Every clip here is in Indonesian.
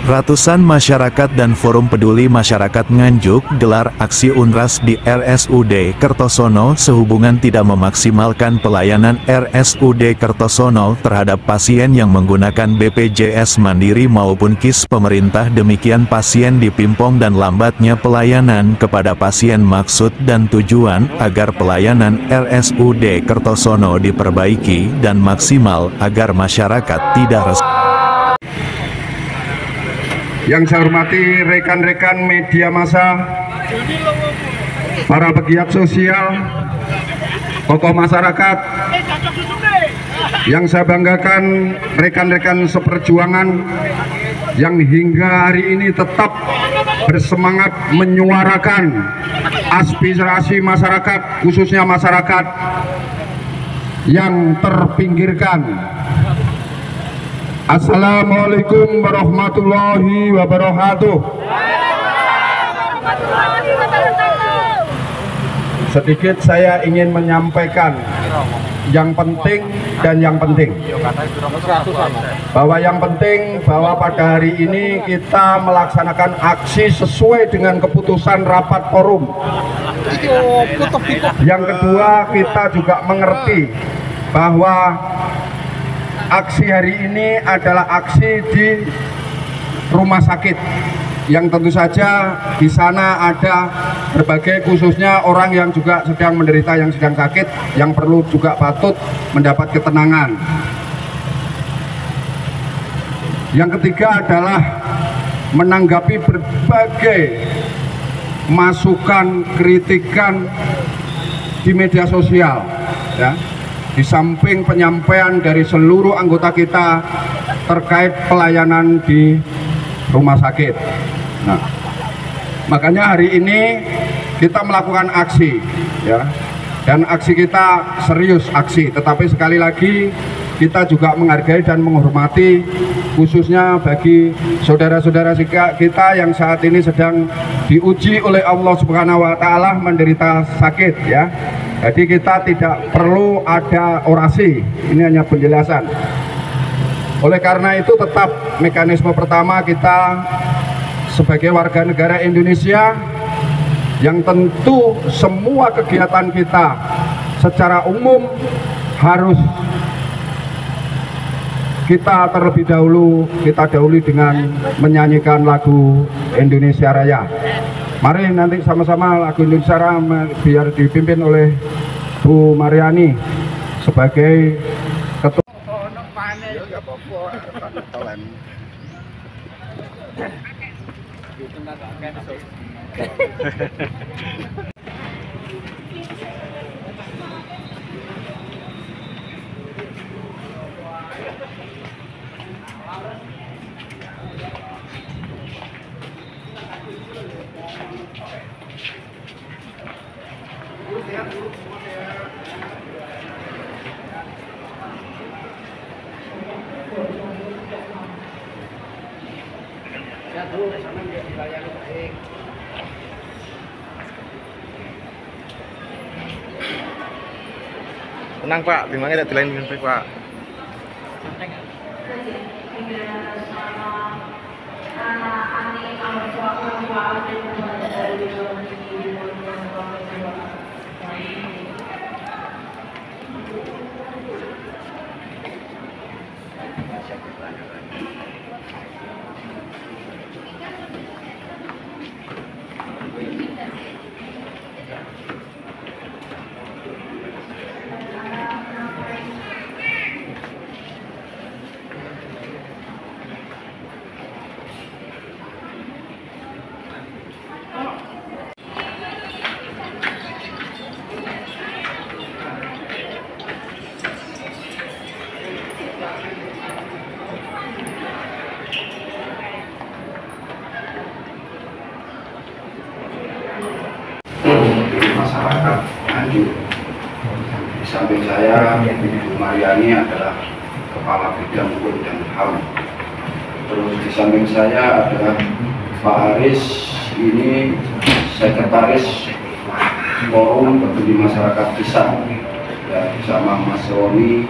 Ratusan masyarakat dan forum peduli masyarakat Nganjuk gelar aksi UNRAS di RSUD Kertosono sehubungan tidak memaksimalkan pelayanan RSUD Kertosono terhadap pasien yang menggunakan BPJS Mandiri maupun KIS pemerintah. Demikian pasien dipimpong dan lambatnya pelayanan kepada pasien maksud dan tujuan agar pelayanan RSUD Kertosono diperbaiki dan maksimal agar masyarakat tidak resah. Yang saya hormati rekan-rekan media massa, para pegiat sosial, tokoh masyarakat, yang saya banggakan rekan-rekan seperjuangan yang hingga hari ini tetap bersemangat menyuarakan aspirasi masyarakat, khususnya masyarakat yang terpinggirkan. Assalamualaikum warahmatullahi wabarakatuh. Sedikit saya ingin menyampaikan yang penting dan yang penting. Bahwa yang penting bahwa pada hari ini kita melaksanakan aksi sesuai dengan keputusan rapat forum. Yang kedua, kita juga mengerti bahwa aksi hari ini adalah aksi di rumah sakit yang tentu saja di sana ada berbagai, khususnya orang yang juga sedang menderita, yang sedang sakit, yang perlu juga patut mendapat ketenangan. Yang ketiga adalah menanggapi berbagai masukan, kritikan di media sosial, ya. Di samping penyampaian dari seluruh anggota kita terkait pelayanan di rumah sakit. Nah, makanya hari ini kita melakukan aksi, ya, dan aksi kita serius aksi. Tetapi sekali lagi kita juga menghargai dan menghormati, khususnya bagi saudara-saudara kita yang saat ini sedang diuji oleh Allah Subhanahu wa Ta'ala menderita sakit, ya. Jadi kita tidak perlu ada orasi, ini hanya penjelasan. Oleh karena itu tetap mekanisme pertama kita sebagai warga negara Indonesia yang tentu semua kegiatan kita secara umum harus kita terlebih dahulu kita dahului dengan menyanyikan lagu Indonesia Raya. Mari nanti sama-sama lagu Indonesia Raya biar dipimpin oleh Bu Mariani sebagai ketua. Tenang Pak, timangnya tidak dilain dengan baik Pak. Masyarakat Nganjuk. Di samping saya, Bu Mariani adalah Kepala Bidang Hukum dan HAM. Terus di samping saya adalah Pak Aris, ini Sekretaris Forum Peduli Masyarakat Pisang, ya, bersama Mas Roni,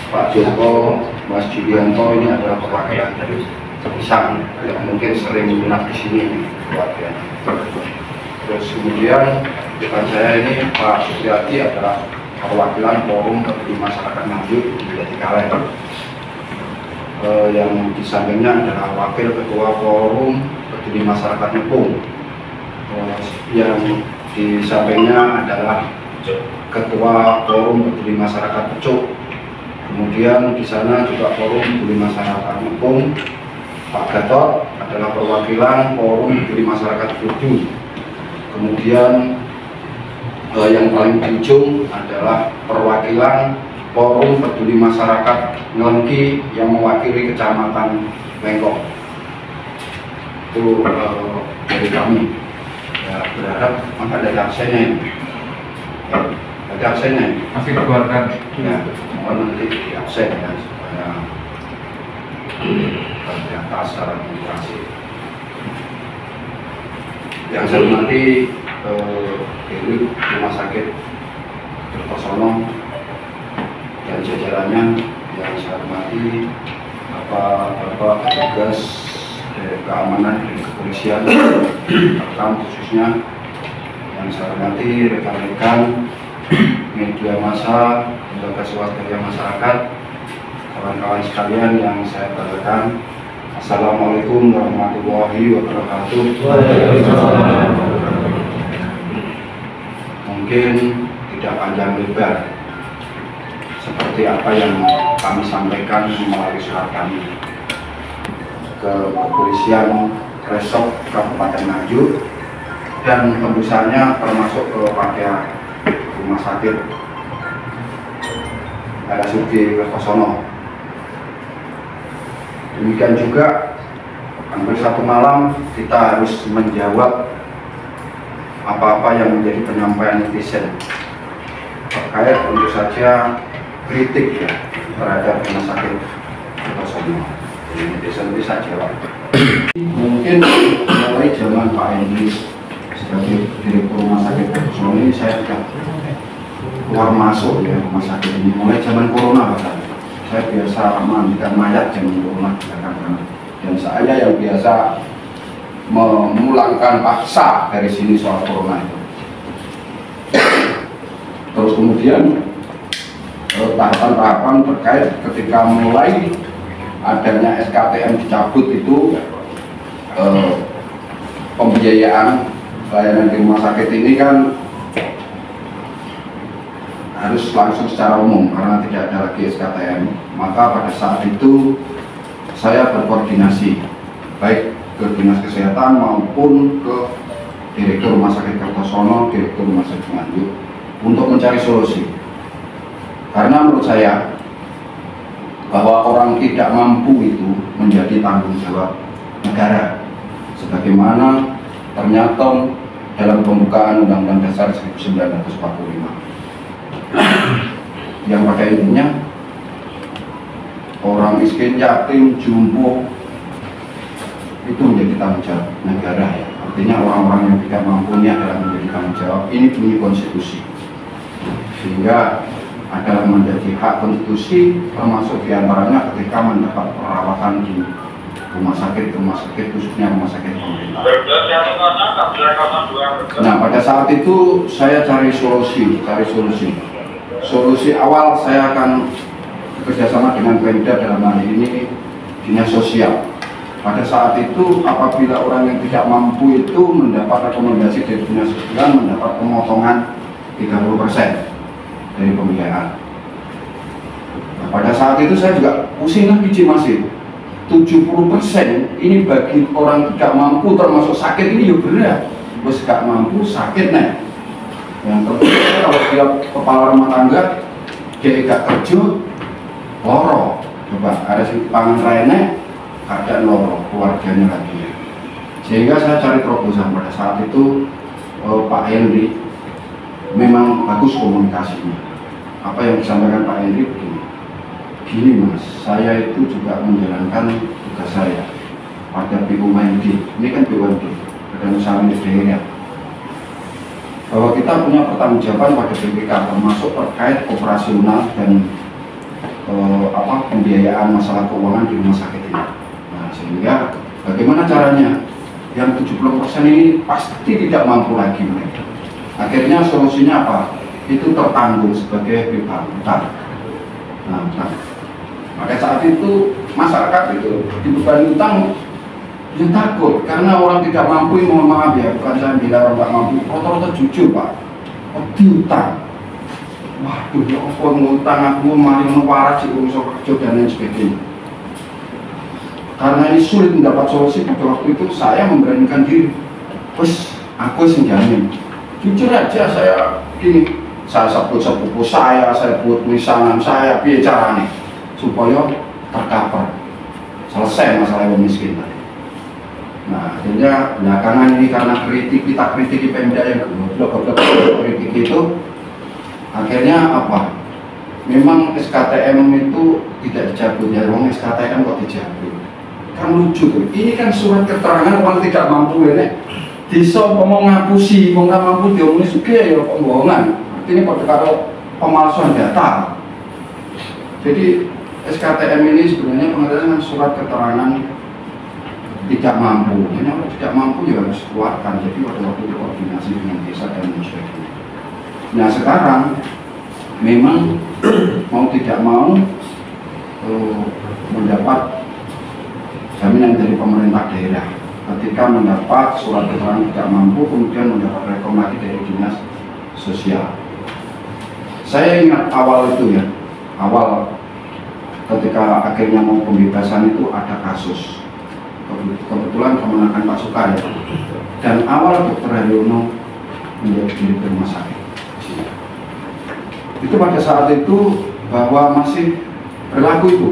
Pak Joko, Mas Julianto, ini adalah perwakilan dari Pisang yang mungkin sering menginap di sini keluarga. Terus kemudian depan saya ini Pak Supriyadi adalah perwakilan Forum Peduli Masyarakat Nganjuk di Jatikalen. Yang di sampingnya adalah Wakil Ketua Forum Peduli Masyarakat Nepung. Yang di sampingnya adalah Ketua Forum Peduli Masyarakat Pecuk. Kemudian di sana juga Forum Peduli Masyarakat Nepung. Pak Gatot adalah perwakilan Forum Peduli Masyarakat Kudu. Kemudian yang paling di ujung adalah perwakilan Forum Peduli Masyarakat Ngelengki yang mewakili Kecamatan Lengkong. Itu dari kami. Ya, berharap ada absennya ini. Ya, ada absennya ini. Masih dikeluarkan. Ya, mohon nanti di absen ya supaya ternyata secara administrasi. Yang saya hormati ini Rumah Sakit Kertosono dan jajarannya, yang saya hormati Bapak petugas keamanan dan kepolisian, rekam khususnya, yang saya hormati rekan-rekan media massa, lembaga swadaya masyarakat, kawan-kawan sekalian yang saya banggakan. Assalamualaikum warahmatullahi wabarakatuh. Mungkin tidak panjang lebar seperti apa yang kami sampaikan melalui surat kami ke kepolisian Resort Kabupaten Nganjuk dan tembusannya termasuk ke pada rumah sakit RSUD Kertosono. Demikian juga hampir satu malam kita harus menjawab apa-apa yang menjadi penyampaian netizen terkait tentu saja kritik ya terhadap rumah sakit Kertosono. Jadi netizen bisa jawab. Mungkin mulai zaman Pak Henry sebagai direktur rumah sakit Kertosono ini saya sudah keluar masuk ya rumah sakit ini mulai zaman corona bahkan. Saya biasa memandikan mayat zaman corona dan saya yang biasa memulangkan paksa dari sini soal corona itu. Terus kemudian tahapan-tahapan terkait ketika mulai adanya SKTM dicabut itu, pembiayaan layanan di rumah sakit ini kan harus langsung secara umum karena tidak ada lagi SKTM. Maka pada saat itu saya berkoordinasi baik ke Dinas Kesehatan maupun ke Direktur Rumah Sakit Kertosono, Direktur Rumah Sakit Nganjuk untuk mencari solusi. Karena menurut saya bahwa orang tidak mampu itu menjadi tanggung jawab negara, sebagaimana ternyata dalam pembukaan Undang-Undang Dasar 1945. Yang pada intinya orang miskin, yatim, jumbo itu menjadi tanggung jawab negara ya. Artinya orang-orang yang tidak mampu ini adalah menjadi tanggung jawab. Ini bunyi konstitusi, sehingga adalah menjadi hak konstitusi, termasuk diantaranya ketika mendapat perawatan di rumah sakit khususnya rumah sakit pemerintah. Nah, pada saat itu saya cari solusi. Solusi awal saya akan bekerjasama dengan Pemda, dalam hal ini Dinas Sosial. Pada saat itu apabila orang yang tidak mampu itu mendapat rekomendasi dari Dinas Sosial mendapat pemotongan 30% dari pembiayaan. Nah, pada saat itu saya juga pusing lagi masih 70% ini bagi orang tidak mampu termasuk sakit ini ya berat. Terus gak mampu sakit nih. Yang terpenting kalau dia kepala rumah tangga dia gak kerja loro. Coba ada si pangan rene ada loro keluarganya lagi. Sehingga saya cari terobosan pada saat itu Pak Henry memang bagus komunikasinya. Apa yang disampaikan Pak Henry begini, gini Mas, saya itu juga menjalankan tugas saya pada BUMD. Ini kan BUMD, Badan Usaha Milik Daerah, bahwa kita punya pertanggungjawaban pada BPK termasuk terkait operasional dan pembiayaan masalah keuangan di rumah sakit ini. Nah, sehingga bagaimana caranya? Yang 70% ini pasti tidak mampu lagi mereka. Akhirnya solusinya apa? Itu tertanggung sebagai piutang. Nah, maka saat itu masyarakat itu dibebani utang, dia takut karena orang tidak mampu. Mohon maaf ya, bukan saya bilang orang tidak mampu, rata-rata jujur Pak, diutang. Waduh, ya apa ngutang aku mari mewaras si urusan kerja dan lain sebagainya. Karena ini sulit mendapat solusi, pada waktu itu saya memberanikan diri. Wes, aku senjamin. Jujur aja saya gini, saya sebut sepupu saya sebut misalnya saya bicara nih supaya tercover, selesai masalah yang miskin tadi. Nah, akhirnya belakangan ini karena kita kritik di Pemda yang goblok kritik itu, akhirnya apa? Memang SKTM itu tidak dicabut ya, orang SKTM kok dicabut? Kan lucu tuh. Ini kan surat keterangan orang tidak mampu ya. Bisa mau ngapusi, mau nggak mampu diomongin juga ya pembohongan. Ini pada karo pemalsuan data. Jadi SKTM ini sebenarnya pengertian surat keterangan tidak mampu. Ini kalau tidak mampu ya harus keluarkan. Jadi pada waktu itu koordinasi dengan desa dan sebagainya. Nah sekarang memang mau tidak mau mendapat jaminan dari pemerintah daerah. Ketika mendapat surat keterangan tidak mampu, kemudian mendapat rekomendasi dari dinas sosial. Saya ingat awal itu ya, awal ketika akhirnya mau pembebasan itu ada kasus. Kebetulan kemenangan Pak Sukar ya. Dan awal Dr. Haryono menjadi direktur rumah sakit. Itu pada saat itu bahwa masih berlaku itu.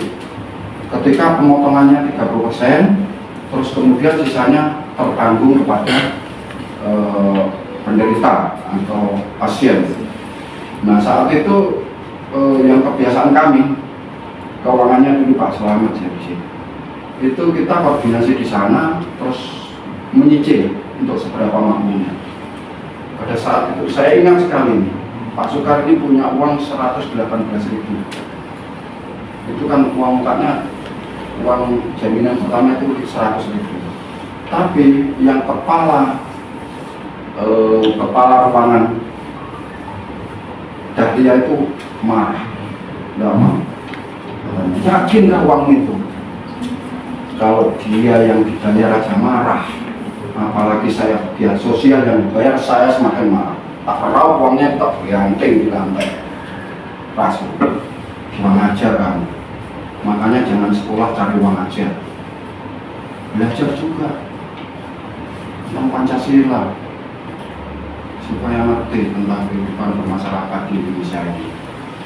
Ketika pemotongannya 30%, terus kemudian sisanya tertanggung kepada penderita atau pasien. Nah saat itu yang kebiasaan kami, keuangannya dulu Pak Selamat ya di sini. Itu kita koordinasi di sana, terus menyicil untuk seberapa mampunya. Pada saat itu saya ingat sekali nih, Pak Sukar ini punya uang 118.000. Itu kan uang mukanya, uang jaminan pertama itu 100.000. Tapi yang kepala ruangan Dahlia itu marah, nggak mau. Yakin nggak uang itu? Kalau dia yang dibayar aja marah, apalagi saya biar sosial yang dibayar, saya semakin marah. Tak tahu uangnya tetap dianting di lantai. Rasul, kurang ajar kamu. Makanya jangan sekolah cari uang aja. Belajar juga tentang Pancasila supaya ngerti tentang kehidupan bermasyarakat di Indonesia ini.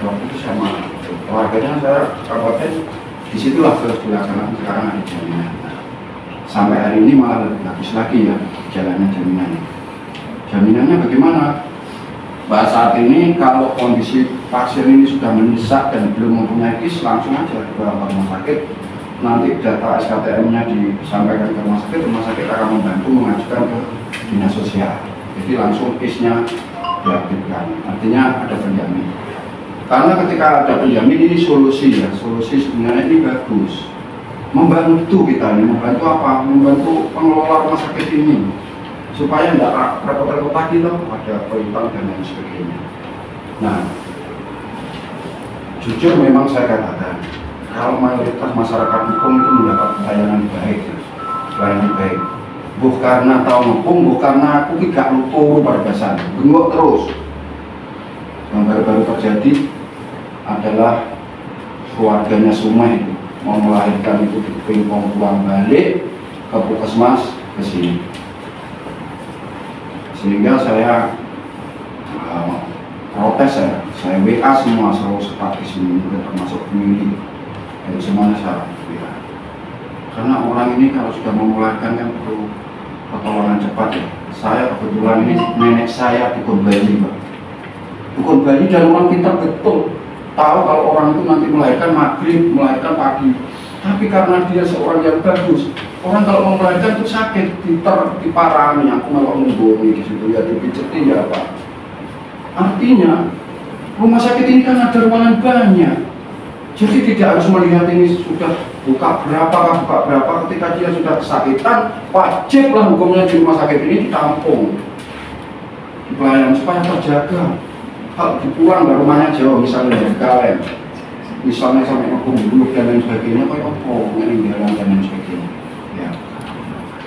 Waktu itu saya marah. Keluarganya saya kabupaten, disitulah terus dilaksanakan. Sekarang ada jaminan. Sampai hari ini malah lebih bagus lagi ya jalannya jaminannya. Jaminannya bagaimana? Saat ini kalau kondisi pasien ini sudah mendesak dan belum mempunyai KIS, langsung aja ke rumah sakit. Nanti data SKTM-nya disampaikan ke rumah sakit akan membantu mengajukan ke dinas sosial. Jadi langsung KIS-nya diaktifkan. Artinya ada penjamin. Karena ketika ada penjamin ini solusi ya, solusi sebenarnya ini bagus. Membantu kita ini, membantu apa? Membantu pengelola rumah sakit ini supaya tidak repot-repot lagi loh, ada perintah dan lain sebagainya. Nah, jujur memang saya katakan kalau mayoritas masyarakat hukum itu mendapat pelayanan baik, bukan karena tahu hukum, bukan karena aku tidak lupa perbasan, bengok terus. Yang baru-baru terjadi adalah keluarganya Sumai itu mau melahirkan itu di pingpong pulang balik ke puskesmas ke sini. Sehingga saya protes saya WA semua seluruh staf di sini, termasuk pemilih, itu semuanya saya WA. Karena orang ini kalau sudah memulaikan kan perlu pertolongan cepat ya. Saya kebetulan ini nenek saya dukun bayi Pak. Dukun bayi dan orang pintar betul. tahu kalau orang itu nanti melahirkan maghrib, melahirkan pagi. Tapi karena dia seorang yang bagus, orang kalau mau melahirkan itu sakit, diparani, aku malah membumi di situ ya, dipijeti ya apa. Artinya rumah sakit ini kan ada ruangan banyak, jadi tidak harus melihat ini sudah buka berapa, ketika dia sudah kesakitan, wajiblah hukumnya di rumah sakit ini ditampung, pelayanan supaya terjaga. Kalau dipulang ke rumahnya jauh, misalnya dari Kalen, misalnya sampai ke Bunguluk dan lain sebagainya, kayak apa, meninggalan dan lain sebagainya. Ya.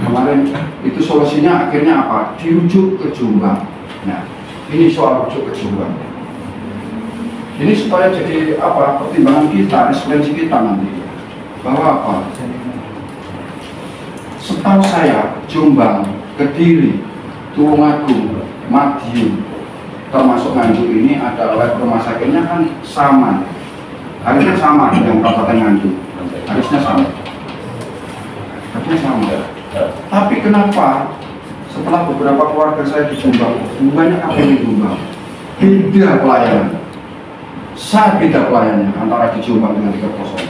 Kemarin itu solusinya akhirnya apa? Dirujuk ke Jombang. Nah, ini soal rujuk ke Jombang. Ini supaya jadi apa? Pertimbangan kita, referensi kita nanti. Bahwa apa? Setahu saya, Jombang, Kediri, Tulungagung, Madiun, termasuk Nganjuk ini adalah rumah sakitnya kan sama, harusnya sama dengan Kabupaten Nganjuk, harusnya sama. Tapi kenapa setelah beberapa keluarga saya di Jombang, banyak apa di Jombang, beda pelayanan, sangat beda pelayanannya antara di Jombang dengan di Kertosono.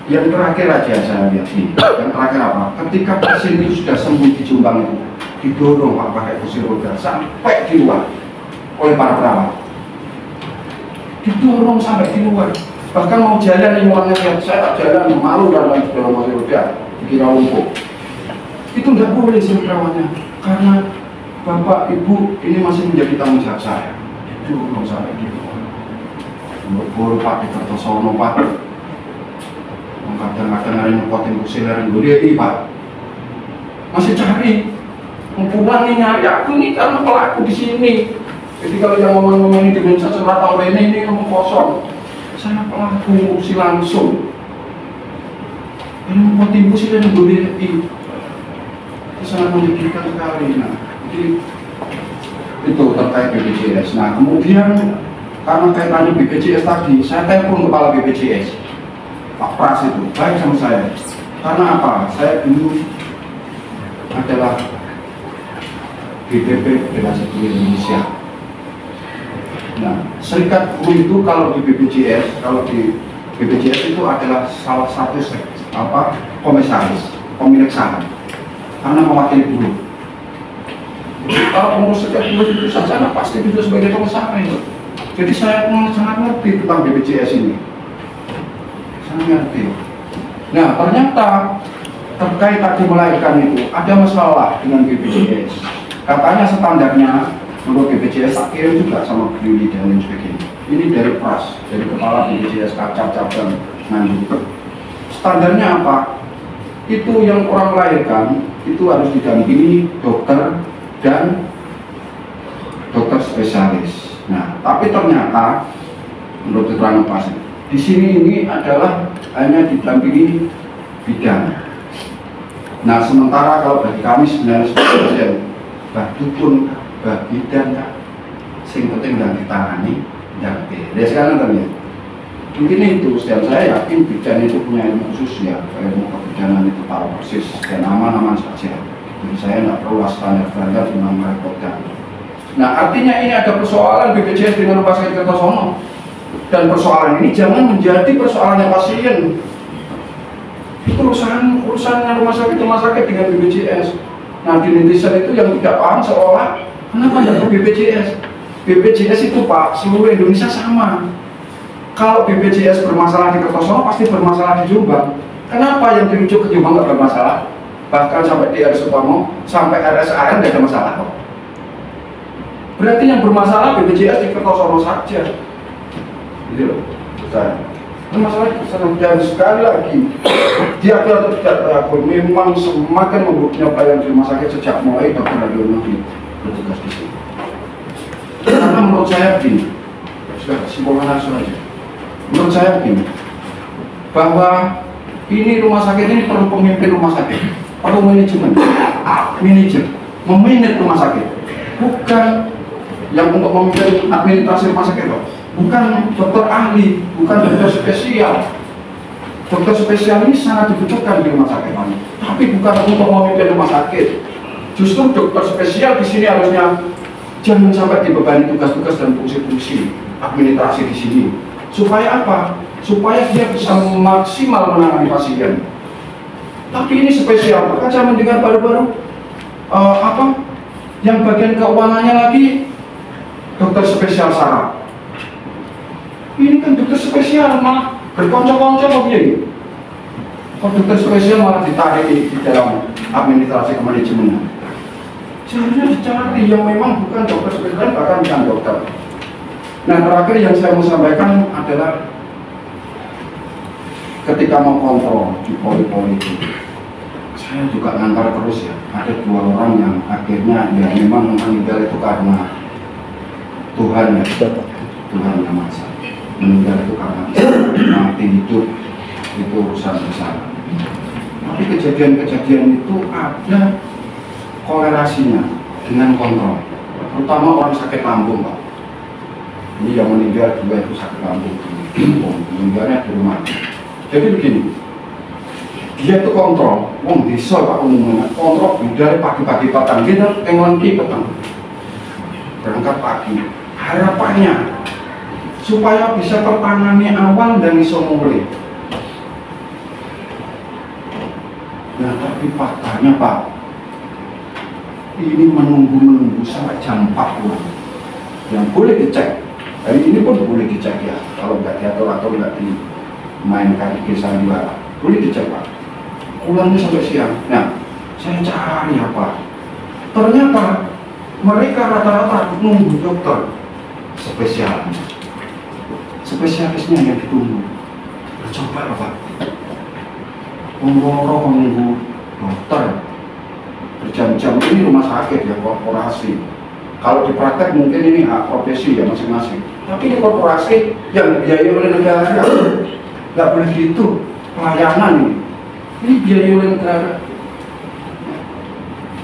Yang terakhir aja saya lihat ini, yang terakhir apa? Ketika pasien itu sudah sembuh di Jombang itu, didorong pakai kursi roda sampai di luar oleh para perawat, didorong sampai di luar, bahkan mau jalan yang orangnya lihat saya tak jalan, malu dan lain dalam kursi roda, dikira lumpuh. Itu nggak boleh sih perawatnya, karena bapak ibu ini masih menjadi tanggung jawab saya. Didorong sampai di luar, buru Pak di Kertosono Pak, kadang-kadang ada nyepotin kursi lereng gue Pak, masih cari. Pulang nih nyari aku nih karena pelaku di sini. Jadi kalau yang ngomong-ngomong ini dimensi surat tahun ini ngomong kosong. Saya pelaku ngurusi langsung. Ini mau timbul sih dan boleh itu sangat menyedihkan sekali. Nah, jadi itu terkait BPJS. Nah, kemudian karena kaitannya BPJS tadi, saya telepon kepala BPJS, Pak Pras itu baik sama saya. Karena apa? Saya dulu adalah BPP Federasi Guru Indonesia. Nah, serikat guru itu kalau di BPJS itu adalah salah satu komisaris, pemilik saham, karena mewakili guru. Kalau pengurus serikat guru itu sana pasti itu sebagai komisaris. Jadi saya sangat ngerti tentang BPJS ini, sangat ngerti. Nah, ternyata terkait tadi melahirkan itu ada masalah dengan BPJS. Katanya standarnya menurut BPJS tak kirim juga sama Brili dan lain sebagainya. Ini dari Pras, dari kepala BPJS cabang Nganjuk. Standarnya apa? Itu yang orang melahirkan itu harus didampingi dokter dan dokter spesialis. Nah, tapi ternyata menurut keterangan pasien di sini ini adalah hanya didampingi bidan. Nah, sementara kalau bagi kami 90% dukun, bidan, sing penting dan ditangani, dan ya sekarang terlihat. Mungkin itu, dan saya yakin bidan itu punya ilmu khusus ya, ilmu kebidanan itu tahu persis dan aman-aman saja. Jadi saya tidak perlu standar-standar dengan merepotkan. Nah, artinya ini ada persoalan BPJS dengan rumah sakit Kertosono, dan persoalan ini jangan menjadi persoalannya pasien. Itu urusan rumah sakit dengan BPJS. Nah, di netizen itu yang tidak paham seolah kenapa tidak ke BPJS? BPJS itu Pak, seluruh Indonesia sama. Kalau BPJS bermasalah di Kertosono pasti bermasalah di Jombang. Kenapa yang dirujuk ke Jombang nggak bermasalah? Bahkan sampai di RS Sutomo, sampai RSAN tidak ada masalah kok. Berarti yang bermasalah BPJS di Kertosono saja. Gitu loh. Masalah dan sekali lagi dia atau tidak takut memang semakin memburuknya pelayanan di rumah sakit sejak mulai dokter radiologi bertugas di sini. Karena menurut saya begini, sudah simpulkan langsung aja. Menurut saya begini, bahwa ini rumah sakit ini perlu pemimpin rumah sakit, perlu manajemen, memanage rumah sakit, bukan yang untuk memimpin administrasi rumah sakit loh. Bukan dokter ahli, bukan dokter spesial. Dokter spesial ini sangat dibutuhkan di rumah sakit kami, tapi bukan untuk memimpin rumah sakit. Justru dokter spesial di sini harusnya Jangan sampai dibebani tugas-tugas dan fungsi-fungsi administrasi di sini. Supaya apa? Supaya dia bisa maksimal menangani pasien. Tapi ini spesial. Bahkan saya mendengar baru-baru yang bagian keuangannya lagi dokter spesial saraf. Ini kan dokter spesial malah berkonco-konco begini. Kok dokter spesial malah ditarik di dalam administrasi kemanajemen. Seharusnya dicari yang memang bukan dokter spesial, bahkan bukan dokter. Nah, terakhir yang saya mau sampaikan adalah ketika mau kontrol di poli-poli itu, saya juga ngantar terus ya. Ada 2 orang yang akhirnya ya memang meninggal itu karena Tuhan ya, Tuhan yang maksa. Meninggal itu karena mati hidup itu urusan besar. Tapi kejadian-kejadian itu ada kolerasinya dengan kontrol, terutama orang sakit lambung, Pak. Ini yang meninggal juga itu sakit lambung, meninggalnya di rumah. Jadi begini, dia itu kontrol, desa Pak umumnya kontrol dari pagi-pagi petang, kita lengki petang, berangkat pagi. Harapannya supaya bisa tertangani awal dan iso mulai. Nah, tapi faktanya Pak, ini menunggu sampai jam 4 yang boleh dicek. Hari ini pun boleh dicek ya, kalau nggak diatur atau nggak dimainkan di sandiwara, boleh dicek Pak. Pulangnya sampai siang. Nah, saya cari apa? Ternyata mereka rata-rata nunggu dokter spesialisnya yang ditunggu. Coba Pak, nunggu dokter berjam-jam. Ini rumah sakit ya, korporasi. Kalau di praktek mungkin ini hak profesi ya masing-masing. Tapi ini korporasi yang dibiayai oleh negara, nggak boleh gitu. Pelayanan ini biaya oleh negara.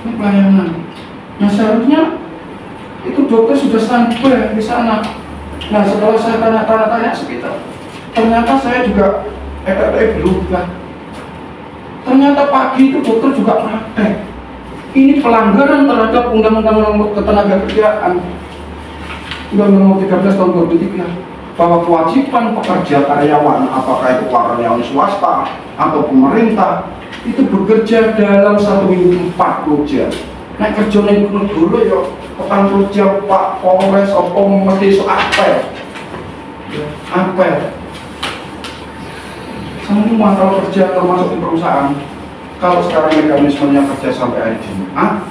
Ini pelayanan. Nah, seharusnya itu dokter sudah standby di sana. Nah, setelah saya tanya sekitar, ternyata saya juga berubah. Ternyata pagi itu dokter juga praktek. Ini pelanggaran terhadap Undang-Undang Nomor Ketenagakerjaan Undang-Undang Nomor 13 tahun 2003, bahwa kewajiban pekerja karyawan, apakah itu karyawan swasta atau pemerintah, itu bekerja dalam 1 minggu 40 jam. Nah, kerjanya itu dulu ya, petang jam Pak Polres, mesti iso apel. Semua kalau kerja termasuk di perusahaan, kalau sekarang mekanismenya kerja sampai hari Jumat,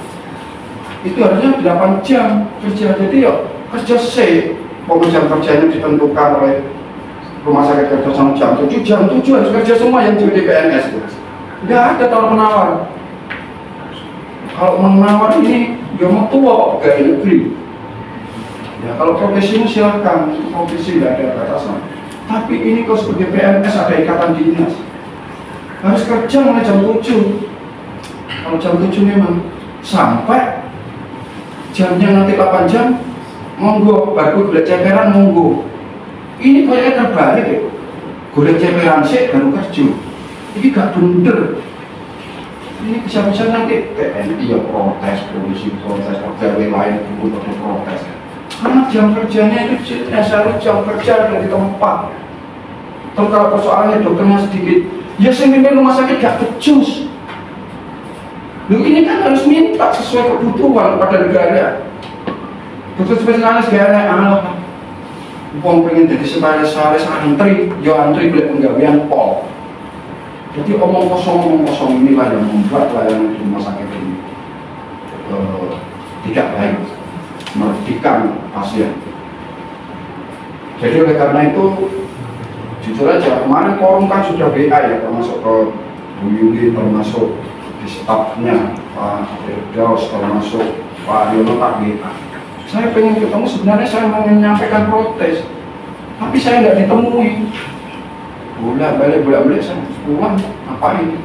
itu harusnya 8 jam kerja. Jadi ya kerja jam kerjanya ditentukan oleh rumah sakit kerja sama jam 7 harus kerja semua yang jadi PNS. Nggak ada tawar-menawar. Kalau menawar ini ya mau tua kok pegawai negeri. Ya kalau profesimu silakan, profesi nggak ada batasan. Tapi ini kalau sebagai PNS ada ikatan dinas, harus kerja mulai jam 7. Kalau jam 7 memang sampai jamnya nanti 8 jam, monggo, baru golek ceperan monggo. Ini kayaknya terbalik ya. Golek ceperan sih baru kerja. Ini gak bener. Ini bisa-bisa nanti TNI ya protes, polisi protes, pegawai lain pun protes. Karena jam kerjanya itu selalu jam kerja dari tempat. Terus kalau persoalannya dokternya sedikit, ya sehingga rumah sakit gak becus. Loh, ini kan harus minta sesuai kebutuhan pada negara. Dokter spesialis gak ada, uang pengen jadi spesialis antri, ya antri boleh penggawean pol. Jadi omong kosong inilah yang membuat layanan di rumah sakit ini tidak baik, merugikan pasien. Jadi oleh karena itu, jujur aja, kemarin forum kan sudah BA ya, termasuk ke Bu Yuli, termasuk di stafnya Pak Firdaus, termasuk Pak Yono Pak BA. Saya pengen ketemu, sebenarnya saya mau menyampaikan protes, tapi saya nggak ditemui. Bolak-balik saya pulang, ngapain?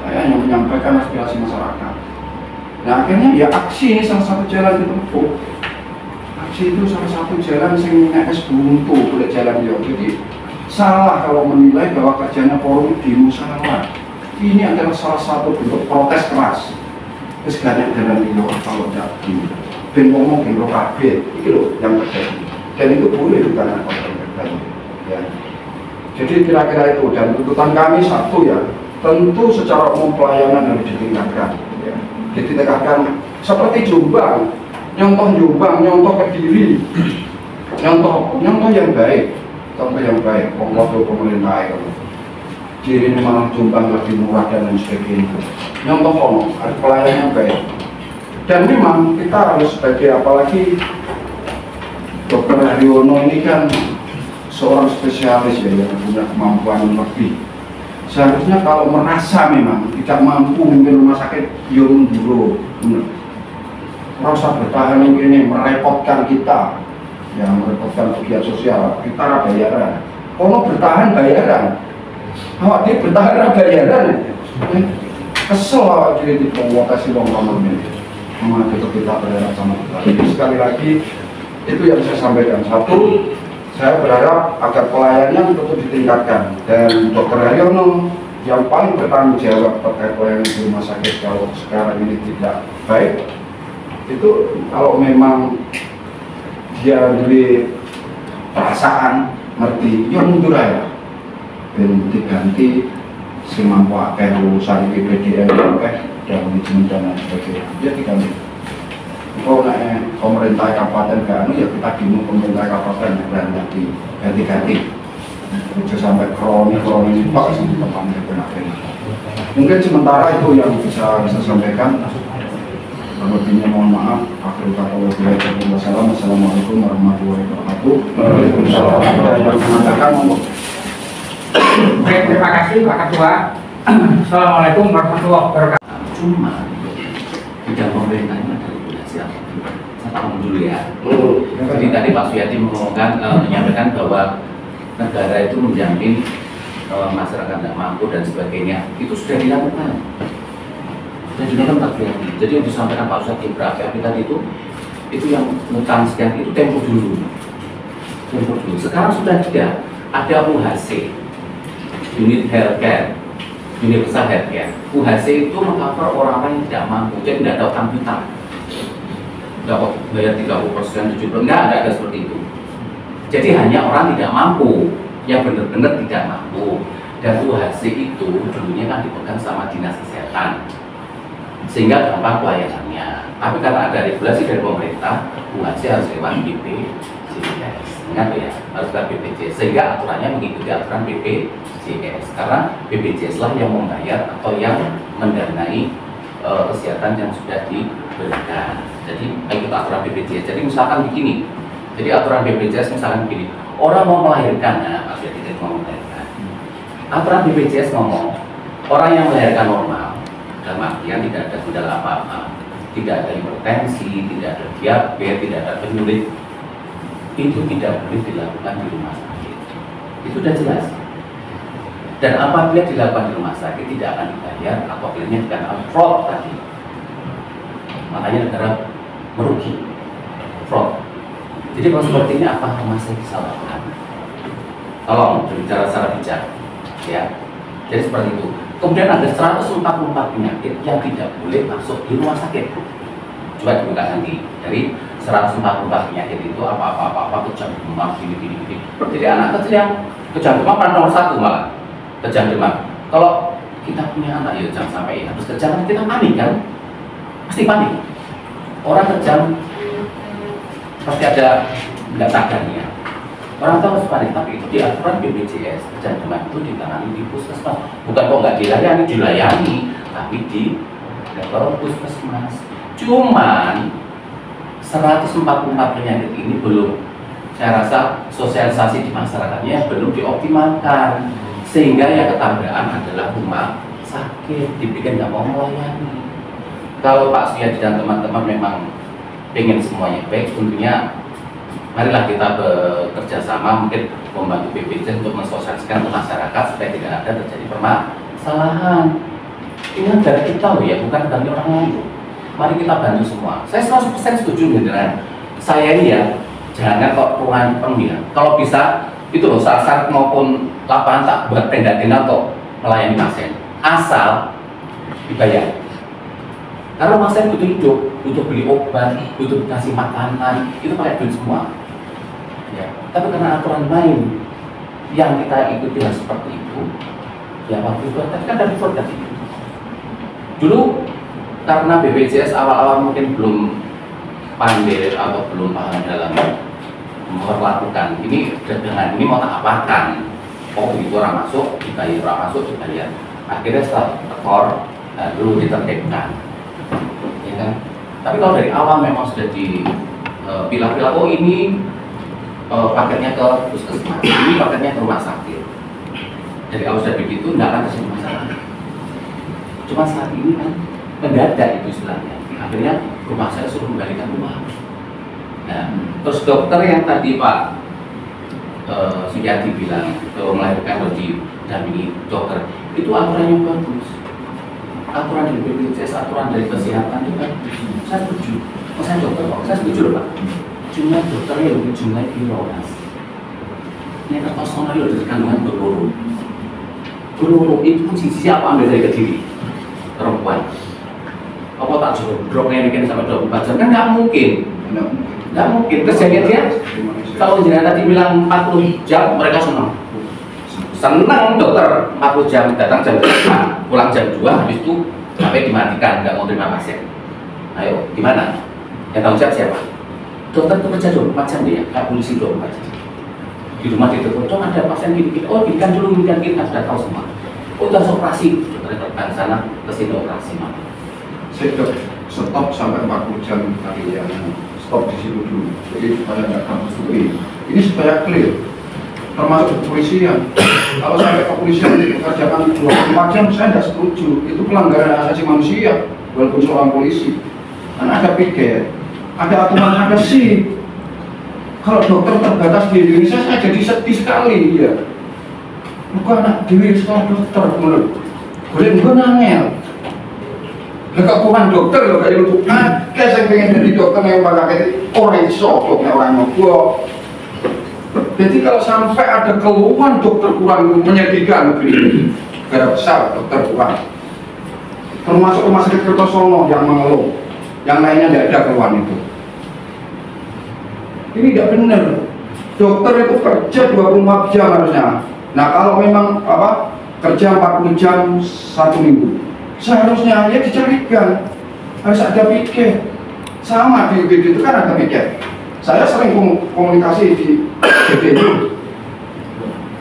Saya hanya menyampaikan aspirasi masyarakat. Nah, akhirnya ya aksi ini salah satu jalan ditempuh. Aksi itu salah satu jalan yang nges buntu boleh jalan ya. Jadi salah kalau menilai bahwa kerjanya forum demo salah. Ini adalah salah satu bentuk protes keras. Terus banyak jalan dia kalau tidak ben ngomong ben ro kabeh iki lho yang terjadi. Dan itu boleh bukan konten ya. Jadi kira-kira itu, dan tuntutan kami satu ya, tentu secara umum pelayanan harus ditingkatkan ya. Ditingkatkan seperti Jombang, nyontoh Kediri, nyontoh yang baik, contoh yang baik, waktu pemerintah itu kiri malah Jombang lebih murah dan lain sebagainya. Nyontoh ada pelayanan yang baik. Dan memang kita harus sebagai, apalagi Dr. Haryono ini kan seorang spesialis ya, yang punya kemampuan lebih. Seharusnya kalau merasa memang tidak mampu memimpin rumah sakit, ya mundur, merasa bertahan ini merepotkan kita, yang merepotkan kegiatan sosial, kita bayaran. Kalau bertahan bayaran, awak dia bertahan bayaran, kesel awak jadi diprovokasi lomba ini. Mengatur kita berharap sama kita. Jadi sekali lagi itu yang saya sampaikan. Satu, saya berharap agar pelayanan tetap ditingkatkan, dan Dr. Haryono yang paling bertanggung jawab terkait pelayanan di rumah sakit kalau sekarang ini tidak baik, itu kalau memang dia lebih perasaan ngerti, ya mundur aja, dan diganti si mampu akeh urusan PPDN dan manajemen dan lain sebagainya, dia diganti. Kalau pemerintah kabupaten gak ya kita bingung pemerintah kabupaten dan ganti-ganti. Bisa sampai kroni pak di tempatnya benar-benar. Mungkin sementara itu yang bisa sampaikan. Lebihnya mohon maaf. Akhir kata wassalamualaikum warahmatullahi wabarakatuh. Waalaikumsalam. Yang mengatakan untuk. Baik, terima kasih Pak Ketua. Assalamualaikum warahmatullahi wabarakatuh. Cuma bidang pemerintah ini ada regulasi apa? Saya tahu dulu ya. Jadi tadi Pak Suyadi menyampaikan bahwa negara itu menjamin masyarakat tidak mampu dan sebagainya, itu sudah dilakukan. Dan juga kan Pak Suyadi. Jadi yang disampaikan Pak Suyadi berapi-api tadi itu yang utang sekian itu tempo dulu. Sekarang sudah tidak ada UHC, unit healthcare. Universal Healthcare. UHC itu mengcover orang-orang yang tidak mampu, jadi tidak ada utang piutang. Tidak kok bayar 30%, 70%, enggak ada seperti itu. Jadi hanya orang tidak mampu, yang benar-benar tidak mampu. Dan UHC itu dulunya kan dipegang sama dinas kesehatan, sehingga gampang pelayanannya. Tapi karena ada regulasi dari pemerintah, UHC harus lewat BPJS. Ingat ya, harus lewat BPJS, sehingga aturannya mengikuti aturan BPJS. Karena BPJS lah yang membayar atau yang mendanai kesehatan yang sudah diberikan. Jadi ikut aturan BPJS. Jadi misalkan begini, jadi aturan BPJS misalkan begini, orang mau melahirkan, nah Pak tidak mau melahirkan. Aturan BPJS ngomong, orang yang melahirkan normal, dalam artian tidak ada gejala apa-apa, tidak ada hipertensi, tidak ada diabetes, tidak ada penyulit, itu tidak boleh dilakukan di rumah sakit. Itu sudah jelas. Dan apabila dilakukan di rumah sakit tidak akan dibayar apabila dikatakan fraud tadi. Makanya negara merugi, fraud. Jadi kalau seperti ini apa yang masih bisa lakukan? Tolong berbicara secara bijak, ya. Jadi seperti itu. Kemudian ada 144 penyakit yang tidak boleh masuk di rumah sakit. Coba dibuka nanti. Dari 144 penyakit itu apa kejang demam gini. Jadi anak kecil yang kejang demam nomor 1 malah kejang demam. Kalau kita punya anak ya jangan sampai habis kejang kita panik kan, pasti panik. Orang kejang pasti ada nggak sadarnya. Orang tahu harus panik, tapi itu di aturan BPJS kejang demam itu ditangani di puskesmas. Bukan kok nggak dilayani, tapi di level puskesmas. Cuman 144 penyakit ini belum, saya rasa sosialisasi di masyarakatnya belum dioptimalkan, sehingga yang ketabrakan adalah rumah sakit dibikin nggak mau melayani. Kalau Pak Suyadi dan teman-teman memang pengen semuanya baik, tentunya marilah kita bekerja sama, mungkin membantu BPJS untuk mensosialisasikan ke masyarakat supaya tidak ada terjadi permasalahan. Ini dari kita loh ya, bukan dari orang lain. Mari kita bantu semua. Saya 100% setuju beneran. Saya ini ya, jangan kok ruangan penuh ya. Kalau bisa, itu loh, saat maupun lapangan tak buat tenda-tenda untuk melayani pasien. Asal dibayar. Karena masa saya butuh hidup, butuh beli obat, butuh kasih makanan, itu pakai duit semua. Ya. Tapi karena aturan main yang kita ikuti harus seperti itu, ya waktu itu kan dari produk itu. Dulu karena BPJS awal-awal mungkin belum pandai atau belum paham dalam memperlakukan ini dengan ini mau tak apakan. Oh begitu orang masuk, dibayar, orang masuk, dibayar. Akhirnya setelah tekor, lalu ditertibkan. Ya kan? Tapi kalau dari awal memang sudah dipilah-pilah, oh ini paketnya ke puskesmas, ini paketnya ke rumah sakit. Dari awal sudah begitu, tidak akan terjadi masalah. Cuma saat ini kan mendadak itu istilahnya. Akhirnya rumah saya suruh kembalikan rumah. Nah, terus dokter yang tadi Pak Suyadi bilang melahirkan harus didampingi dokter, itu aturan yang bagus. Aturan dari BPJS, aturan dari kesehatan itu bagus. Saya setuju. Oh, saya dokter kok, saya setuju loh Pak. Jumlah dokternya lebih jumlah kilo mas. Ini personal dari kandungan berguru. Guru itu posisi apa ambil dari Kediri? Perempuan. Apa tak jodroknya bikin sampai 24 jam? Kan nggak mungkin. Nggak mungkin. Terjadi dia. Kalau jenengan tadi bilang 40 jam, mereka senang. Senang dokter 40 jam datang jam 5, pulang jam 2, habis itu sampai dimatikan, nggak mau terima pasien. Ayo, gimana? Yang tanggung jawab siapa? Dokter itu kerja 24 jam ya, kayak polisi 24 jam. Di rumah ditelepon, dong ada pasien gini-gini, oh berikan dulu, kita sudah tahu semua. Oh itu harus operasi, dokter terbang sana, kesini operasi mah. Stop sampai 40 jam tadi ya, stop di situ dulu. Jadi supaya nggak kampus ini supaya clear. Termasuk kepolisian. Kalau sampai kepolisian dikerjakan 24 jam, saya tidak setuju. Itu pelanggaran asasi manusia, walaupun seorang polisi. Karena ada piket, ada aturan, ada sih. Kalau dokter terbatas di Indonesia, saya jadi sedih sekali ya. Bukan anak dewi sekolah dokter, menurut boleh gue nangel. Kekuatan dokter loh kayak itu. Kayak saya pengen jadi dokter yang pakai orang iso, orang mau. Jadi kalau sampai ada keluhan dokter kurang menyedihkan negeri ini, negara besar dokter kurang. Termasuk rumah sakit Kertosono yang mengeluh, yang lainnya tidak ada keluhan itu. Ini tidak benar. Dokter itu kerja 24 jam harusnya. Nah kalau memang kerja 40 jam 1 minggu, seharusnya ya dicarikan harus ada piket. Sama di UGD itu kan ada piket. Saya sering komunikasi di JDU.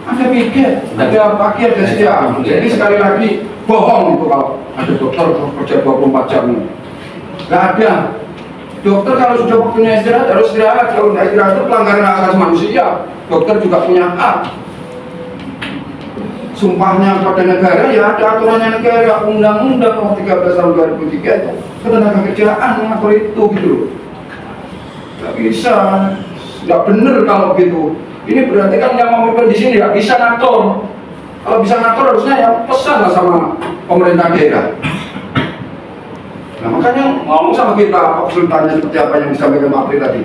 Ada piket, ada paket, ada siap. Jadi sekali lagi bohong itu kalau ada dokter kerja 24 jam. Nggak ada. Dokter kalau sudah waktunya istirahat harus istirahat. Kalau nggak istirahat itu pelanggaran hak asasi manusia. Dokter juga punya hak. Sumpahnya pada negara ya ada aturannya negara, Undang-Undang Nomor 13 Tahun 2003 itu ketenagakerjaan mengatur itu gitu loh. Nggak bisa, nggak bener kalau gitu. Ini berarti kan yang memimpin di sini nggak bisa ngatur. Kalau bisa ngatur harusnya ya pesan lah sama pemerintah daerah. Nah makanya ngomong sama kita kesulitannya seperti apa yang disampaikan Pak Pri tadi.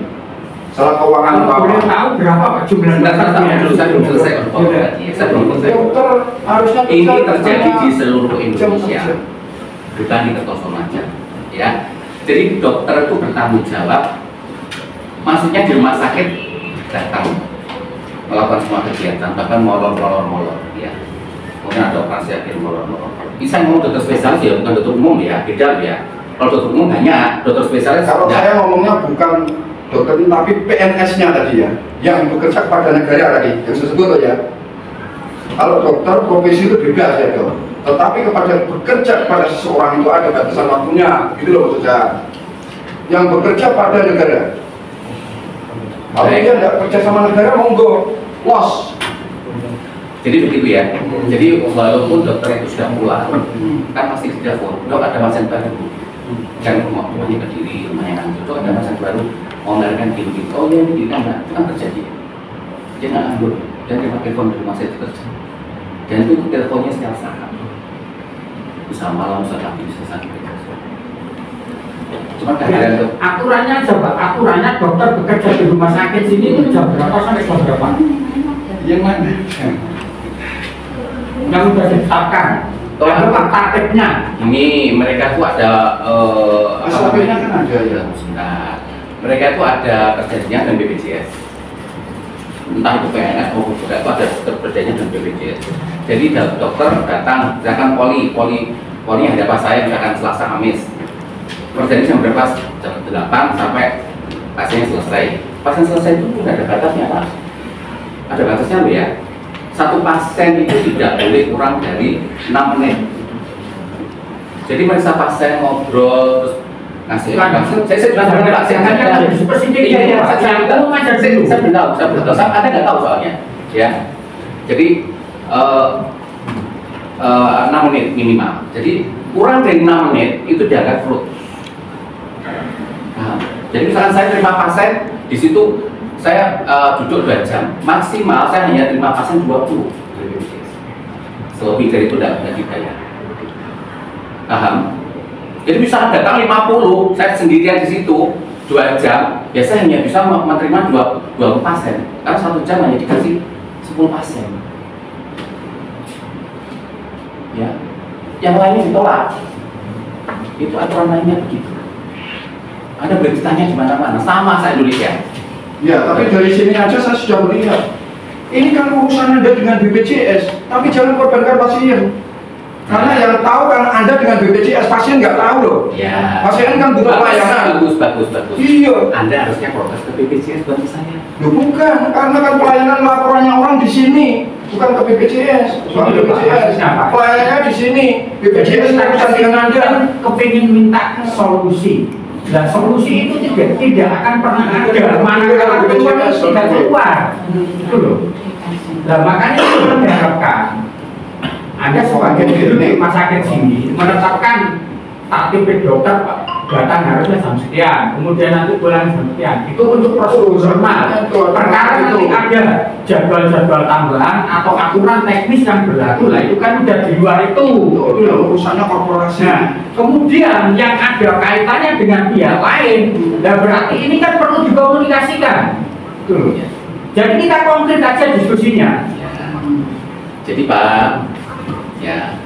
Salah keuangan apa? Boleh tahu berapa jumlah Saya belum selesai. Dokter harusnya ini terjadi di seluruh Indonesia, bukan di Kertosono aja. Ya, jadi dokter itu bertanggung jawab. Maksudnya di rumah sakit datang melakukan semua kegiatan, bahkan molor, ya. Mungkin ada operasi akhir molor. Bisa ngomong dokter spesialis ya, bukan dokter umum ya, beda ya. Kalau dokter umum banyak, dokter spesialis. Kalau saya ngomongnya bukan dokter ini, tapi PNS-nya tadi ya, yang bekerja kepada negara tadi, yang saya sebut ya. Kalau dokter profesi itu bebas ya dok. Tetapi kepada bekerja kepada seseorang itu ada batasan waktunya, gitu loh maksud saya. Yang bekerja pada negara. Kalau dia tidak kerja sama negara, monggo, los. Jadi begitu ya. Jadi walaupun dokter itu sudah pulang, kan masih di telepon. Dok ada pasien baru. Jangan rumahnya Kediri, rumahnya Nganjuk. Dok ada pasien baru. Mau melahirkan gini. Oh iya ini kan itu kan terjadi. Dia nggak nganggur. Dan dia pakai telepon di rumah saya kerja. Dan itu teleponnya setiap saat. Bisa malam, bisa pagi, bisa sakit. Cuma kehadiran itu. Aturannya coba, aturannya dokter bekerja di rumah sakit sini itu jam berapa sampai jam berapa? Yang mana? Yang sudah ditetapkan. Ada tatipnya. Ini mereka tuh ada SOP-nya kan ada ya. Sebentar. Mereka itu ada perjanjian dengan BPJS. Entah itu PNS maupun juga itu ada perjanjian dengan BPJS. Jadi dokter datang, misalkan poli yang ada pas saya misalkan Selasa Kamis. Perjanjian jam berapa? Jam 8 sampai pasiennya selesai. Pasien selesai itu tidak ada batasnya, Pak. Ada batasnya loh ya. Satu pasien itu tidak boleh kurang dari 6 menit. Jadi mereka pasien ngobrol terus ngasih saya ada nggak tahu soalnya ya. Jadi 6 menit minimal. Jadi kurang dari 6 menit itu dianggap flu. Nah, jadi misalkan saya terima pasien di situ saya duduk 2 jam, maksimal saya hanya terima pasien 20. Selebih dari itu tidak dibayar. Paham? Jadi bisa datang 50, saya sendirian di situ 2 jam, ya saya hanya bisa menerima 20 pasien. Karena 1 jam hanya dikasih 10 pasien. Ya, yang lainnya ditolak. Itu aturan lainnya begitu. Ada beritanya di mana-mana, sama saya Indonesia. Ya, tapi dari sini aja saya sudah melihat. Ini kan urusan Anda dengan BPJS, tapi jangan korbankan pasien. Karena yang tahu kan Anda dengan BPJS, pasien nggak tahu loh. Ya. Pasien kan butuh pelayanan. Bagus. Iya. Anda harusnya protes ke BPJS buat saya. Loh bukan, karena kan pelayanan laporannya orang di sini, bukan ke BPJS. Soal BPJS, pelayanannya di sini. BPJS urusan dengan Anda. Kepingin minta solusi. Dan solusi itu tidak akan pernah ada manakala keluar tidak keluar, itu loh. Nah makanya kita mengharapkan Anda sebagai di rumah sakit sini menetapkan tatip dokter datang harusnya jam sekian, kemudian nanti pulang jam sekian. Itu untuk prosedur normal. Perkara nanti ada jadwal-jadwal tambahan atau aturan teknis yang berlaku, lah itu kan udah di luar itu. Urusannya korporasi. Nah, kemudian yang ada kaitannya dengan pihak lain, nah berarti ini kan perlu dikomunikasikan. Tuh. Jadi kita konkret aja diskusinya. Ya. Jadi Pak, ya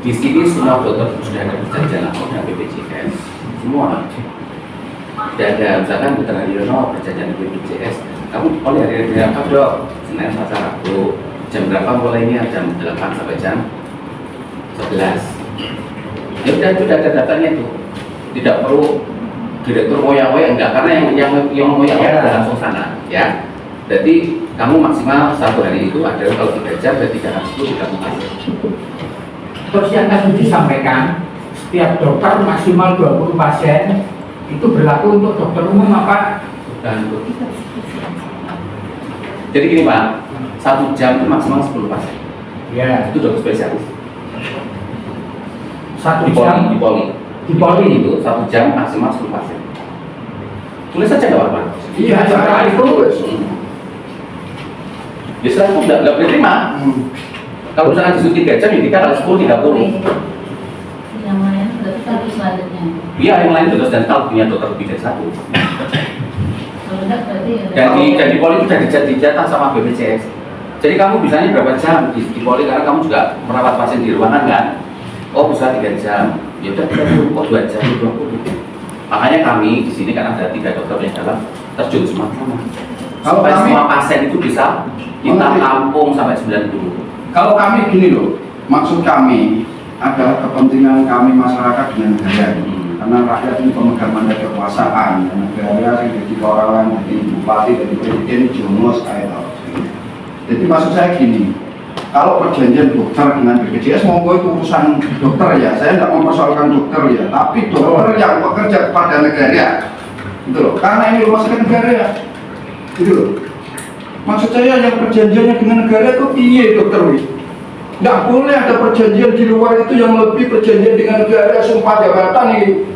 di sini semua dokter sudah ada perjanjian lapor dengan BPJS. Semua tidak ada, misalkan dokter Haryono perjanjian dengan BPJS. Kamu oleh hari apa dok? Senin, Selasa, Rabu. Jam berapa mulainya? Jam 8 sampai jam 11. Ya udah itu ada datanya itu. Tidak perlu direktur moya-moya enggak, karena yang moya-moya langsung sana ya. Jadi kamu maksimal 1 hari itu adalah kalau 3 jam dan 3 hari itu tidak mungkin. Terus yang tadi disampaikan, setiap dokter maksimal 20 pasien, itu berlaku untuk dokter umum apa? Dan jadi gini Pak, 1 jam itu maksimal 10 pasien. Ya. Itu dokter spesialis. 1 Di jam poli itu 1 jam maksimal 10 pasien. Tulis saja nggak apa-apa. Iya, setelah itu Ya setelah itu nggak boleh terima. Kalau misalkan disuruh 3 jam, ya 3 kali 10, 30. Yang lain berarti satu selanjutnya. Iya, yang lain terus, dan kalau punya dokter lebih dari 1. Kalau enggak berarti Dan di poli itu sudah dijatah sama BPJS. Jadi kamu bisanya berapa jam di poli, karena kamu juga merawat pasien di ruangan kan? Oh bisa 3 jam, ya udah 30, oh 2 jam, 20. Makanya kami di sini kan ada 3 dokter yang dalam terjun semua sama. Supaya semua pasien itu bisa kita tampung sampai 90. Kalau kami gini loh, maksud kami adalah kepentingan kami masyarakat dengan negara. Karena rakyat ini pemegang mandat kekuasaan, dan negara yang jadi orang, jadi bupati, jadi presiden, jumlah kayak tahu. Jadi maksud saya gini, kalau perjanjian dokter dengan BPJS monggo itu urusan dokter ya, saya tidak mempersoalkan dokter ya, tapi dokter yang bekerja kepada negara, gitu loh. Karena ini rumah sakit negara, gitu loh. Maksud saya yang perjanjiannya dengan negara itu iya dokter wih. Nggak boleh ada perjanjian di luar itu yang lebih perjanjian dengan negara, sumpah jabatan ini.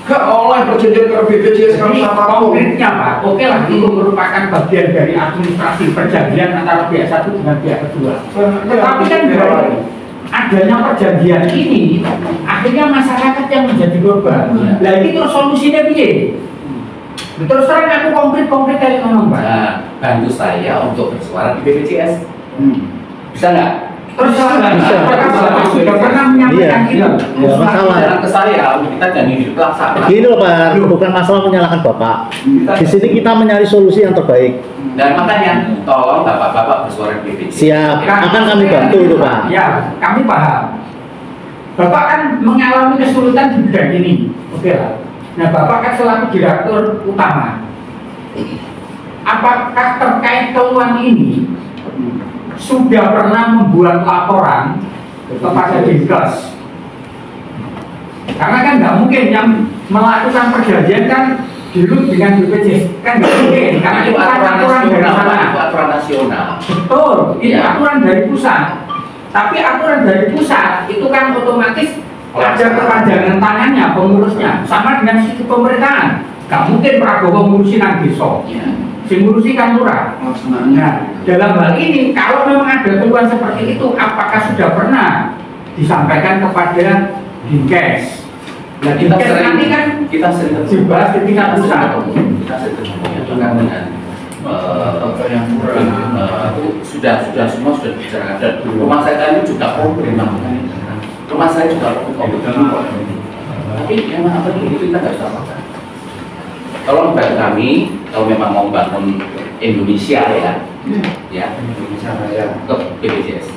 Nggak oleh perjanjian dengan BPJS kami sama konkretnya Pak, oke lah itu merupakan bagian dari administrasi perjanjian antara pihak satu dengan pihak kedua. Tetapi kan dari adanya perjanjian ini, akhirnya masyarakat yang menjadi korban. Nah ini terus solusinya piye? Terus terang aku konkret kali ngomong Pak. Nah, bantu saya untuk bersuara di BPJS. Bisa nggak? Terus sudah pernah menyampaikan itu. Ya, masalah. Jalan ke saya, kita jangan dipaksa. Gini loh Pak, bukan masalah menyalahkan Bapak. Di sini kita mencari solusi yang terbaik. Dan makanya tolong bapak-bapak bersuara di BPJS. Siap, akan kami bantu itu Pak. Ya, kami paham. Bapak kan mengalami kesulitan di bidang ini, oke lah. Nah, Bapak kan selaku direktur utama. Apakah terkait keluhan ini sudah pernah membuat laporan kepada Dinkes? Karena kan nggak mungkin yang melakukan perjanjian kan dulu dengan BPJS, kan nggak mungkin. Karena itu kan aturan dari sana. Itu aturan nasional. Betul, ini aturan dari pusat. Tapi aturan dari pusat itu kan otomatis ada kepanjangan tangannya pengurusnya, sama dengan sistem pemerintahan. Gak mungkin Prabowo ngurusi nang desa, sing ngurusi kan lurah. Nah, dalam hal ini kalau memang ada keluhan seperti itu, apakah sudah pernah disampaikan kepada Dinkes? Nah, Dinkes nanti kan kita sering dibahas di tingkat pusat. Kita sering dengan sudah semua sudah bicara, dan rumah saya ini juga problem, rumah saya juga problem, tapi memang apa itu kita nggak bisa makan. Tolong bantu kami kalau memang mau bangun Indonesia ya Indonesia Raya ke BPJS.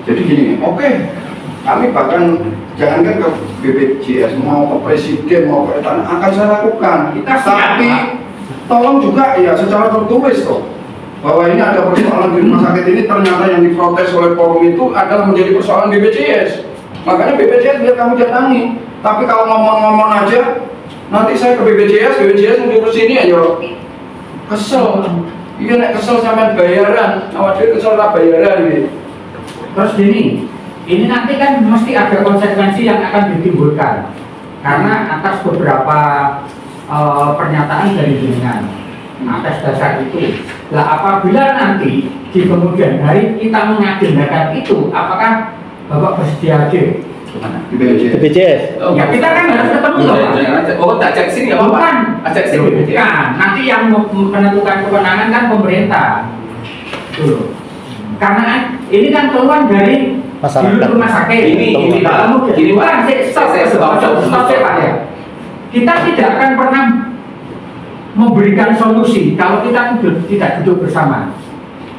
Jadi gini, oke, kami bahkan jangankan ke BPJS, mau ke presiden, mau ke tanah akan saya lakukan. Tapi tolong juga ya secara tertulis kok, bahwa ini ada persoalan di rumah sakit ini, ternyata yang diprotes oleh forum itu adalah menjadi persoalan BPJS. Makanya BPJS biar kamu datangi. Tapi kalau ngomong-ngomong aja, nanti saya ke BPJS ngurus ini aja kesel. Iya nek kesel sama bayaran, awak dhewe kesel ra bayaran gitu. Terus gini, ini nanti kan mesti ada konsekuensi yang akan ditimbulkan karena atas beberapa pernyataan dari jenengan atas dasar itu. Lah apabila nanti di kemudian hari kita mengagendakan itu, apakah Bapak bersedia hadir? Di BPJS. Ya kita kan harus ketemu loh Pak. Oh, tak cek sini ya Pak. Bukan, Cek sini BPJS. Nah, nanti yang menentukan kewenangan kan pemerintah. Tuh. Karena ini kan keluhan dari Masyarakat. rumah sakit. Ini Pak. Ini Pak. Stop Pak ya. Kita tidak akan pernah memberikan solusi kalau kita tidak duduk bersama.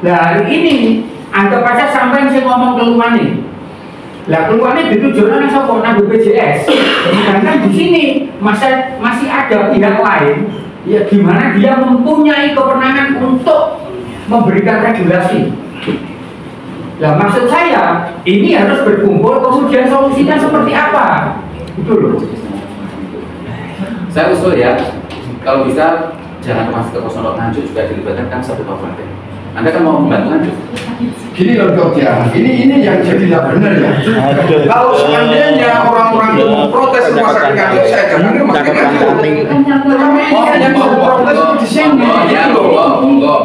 Nah, hari ini anggap aja sampai saya ngomong keluhan nih. Lah keluarnya ditujukan nang sapa nang BPJS. Sedangkan di sini masih ada pihak lain ya gimana dia mempunyai kewenangan untuk memberikan regulasi. Lah maksud saya ini harus berkumpul kemudian solusinya seperti apa? Itu loh. Saya usul ya, kalau bisa jangan masuk ke Kosono, Nganjuk juga dilibatkan kan satu kabupaten. Anda kan mau membantu Nganjuk. Gini loh dok ya, ini yang jadi tidak benar ya. Kalau seandainya orang-orang itu memprotes rumah sakit Nganjuk, saya jangan makin Nganjuk. Tetapi yang memprotes di sini,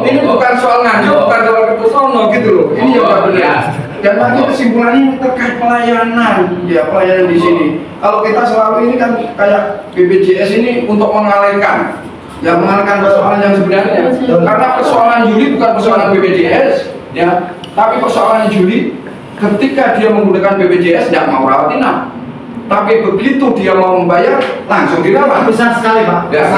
ini bukan soal Nganjuk, bukan soal Kertosono gitu loh. Ini yang tidak benar. Dan lagi kesimpulannya terkait pelayanan, ya pelayanan di sini. Kalau kita selalu ini kan kayak BPJS ini untuk mengalihkan, ya mengalihkan persoalan yang sebenarnya. Karena persoalan Juli bukan persoalan BPJS, ya, tapi persoalan Juli ketika dia menggunakan BPJS tidak mau rawat inap. Tapi begitu dia mau membayar langsung dirawat. Besar sekali Pak. Ya,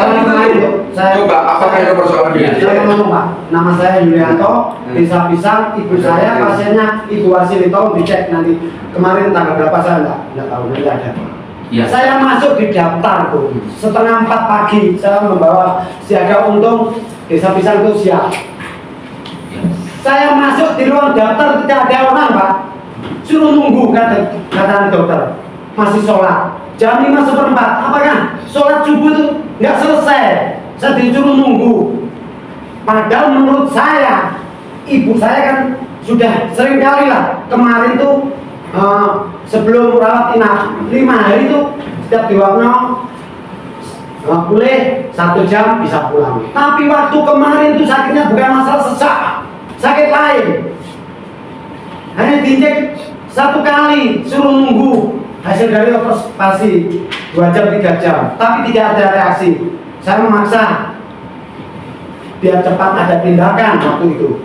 coba apakah itu persoalan BPJS? Saya ngomong Pak, nama saya Yulianto, Desa Pisang, ibu saya pasiennya Ibu Wasilito, dicek nanti kemarin tanggal berapa saya enggak tahu, nanti ada. Ya. Saya masuk di daftar tuh, setengah 4 pagi saya membawa siaga untung Desa Pisang itu siap. Saya masuk di ruang daftar tidak ada orang Pak, suruh nunggu kata dokter. Masih sholat jam 5:04, apakah sholat subuh itu nggak selesai? Saya disuruh nunggu. Padahal menurut saya, ibu saya kan sudah sering kali lah kemarin tuh sebelum rawat inap 5 hari itu setiap diwakno boleh 1 jam bisa pulang. Tapi waktu kemarin tuh sakitnya bukan masalah sesak, sakit lain. Hanya dicek 1 kali, suruh nunggu hasil dari operasi 2 jam 3 jam, tapi tidak ada reaksi. Saya memaksa biar cepat ada tindakan waktu itu.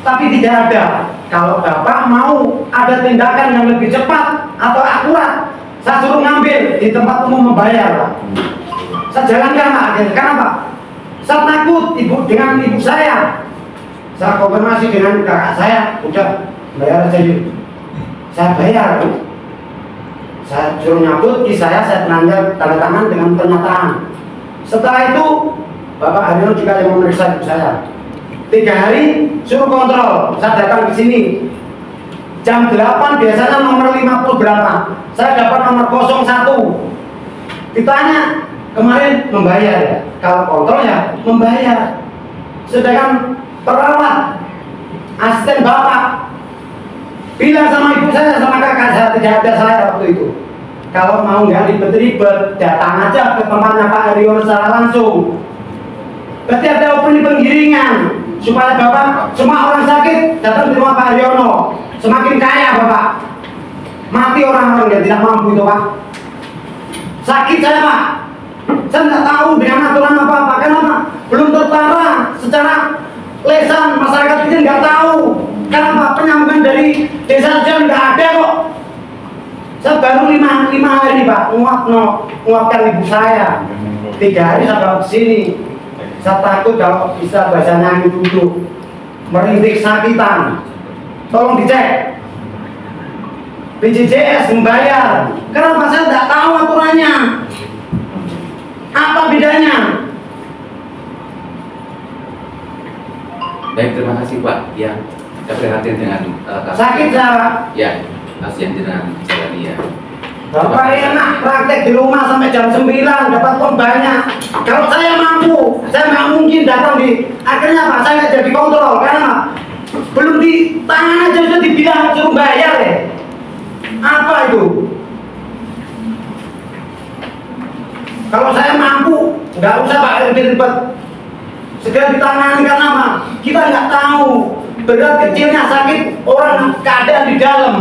tapi tidak ada. Kalau Bapak mau ada tindakan yang lebih cepat atau akurat, saya suruh ngambil di tempat umum membayar, Pak. Saya jalankan, Pak. Kenapa? Saya takut dengan ibu saya. Saya konfirmasi dengan kakak saya, udah bayar aja yuk. Saya bayar. Saya suruh nyabut ki saya tanda tangan dengan pernyataan. Setelah itu Bapak Haryono juga yang memeriksa ibu saya. 3 hari suruh kontrol. Saya datang ke sini jam 8, biasanya nomor 50 berapa. Saya dapat nomor 01. Ditanya kemarin membayar ya. Kalau kontrol ya membayar. Sedangkan perawat asisten Bapak bilang sama ibu saya sama kakak saya, tidak ada saya waktu itu. Kalau mau nggak ribet-ribet, datang aja ke tempatnya Pak Haryono secara langsung. Berarti ada opini penggiringan supaya Bapak, semua orang sakit datang di rumah Pak Haryono, semakin kaya Bapak. Mati orang-orang yang tidak mampu itu, Pak. Sakit saya, Pak. Saya nggak tahu dengan aturan apa-apa. Kenapa? Belum tertara secara lesan, masyarakat ini nggak tahu. Kenapa? Penyambungan dari desa saja nggak ada kok. Saya baru 5 hari, Pak, nguapkan ibu saya. 3 hari saya bawa ke sini. Saya takut kalau bisa bahasanya angin duduk, merintih sakitan. Tolong dicek. BPJS membayar. Kenapa saya tidak tahu aturannya? Apa bedanya? Baik, terima kasih Pak. Ya, kita prihatin dengan sakit saya. Ya, kasihan dengan jalani ya. Bapak enak praktek di rumah sampai jam 9 dapat uang banyak. Kalau saya mampu, saya nggak mungkin datang di. Akhirnya Pak, saya nggak jadi kontrol karena belum di tangan aja sudah dibilang suruh bayar ya. Apa itu? Kalau saya mampu, nggak usah Pak ribet-ribet. Segera ditangani karena apa? Kita nggak tahu berat kecilnya sakit orang keadaan di dalam,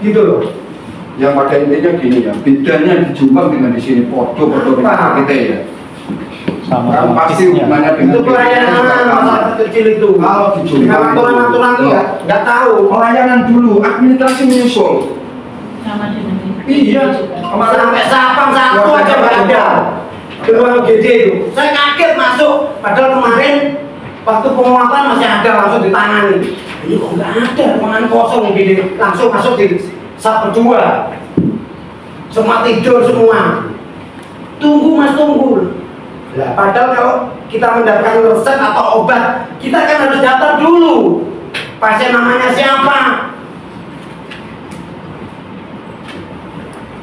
gitu loh. Yang pada intinya gini ya, bedanya di Jombang dengan di sini podo kita ya. Sama pasti hubungannya dengan itu pelayanan masyarakat kecil itu. Kalau di Jombang aturan-aturan itu nggak tahu. Pelayanan dulu, administrasi menyusul. Sama dengan Iya, sampai sapang satu aja nggak ada. Kedua UGD itu, saya kaget masuk. Padahal kemarin waktu penguatan masih ada langsung ditangani. Ini kok nggak ada, ruangan kosong UGD langsung masuk di satu dua. Semua tidur semua. Tunggu Mas, tunggu. Nah, padahal kalau kita mendapatkan resep atau obat, kita kan harus daftar dulu. Pasien namanya siapa?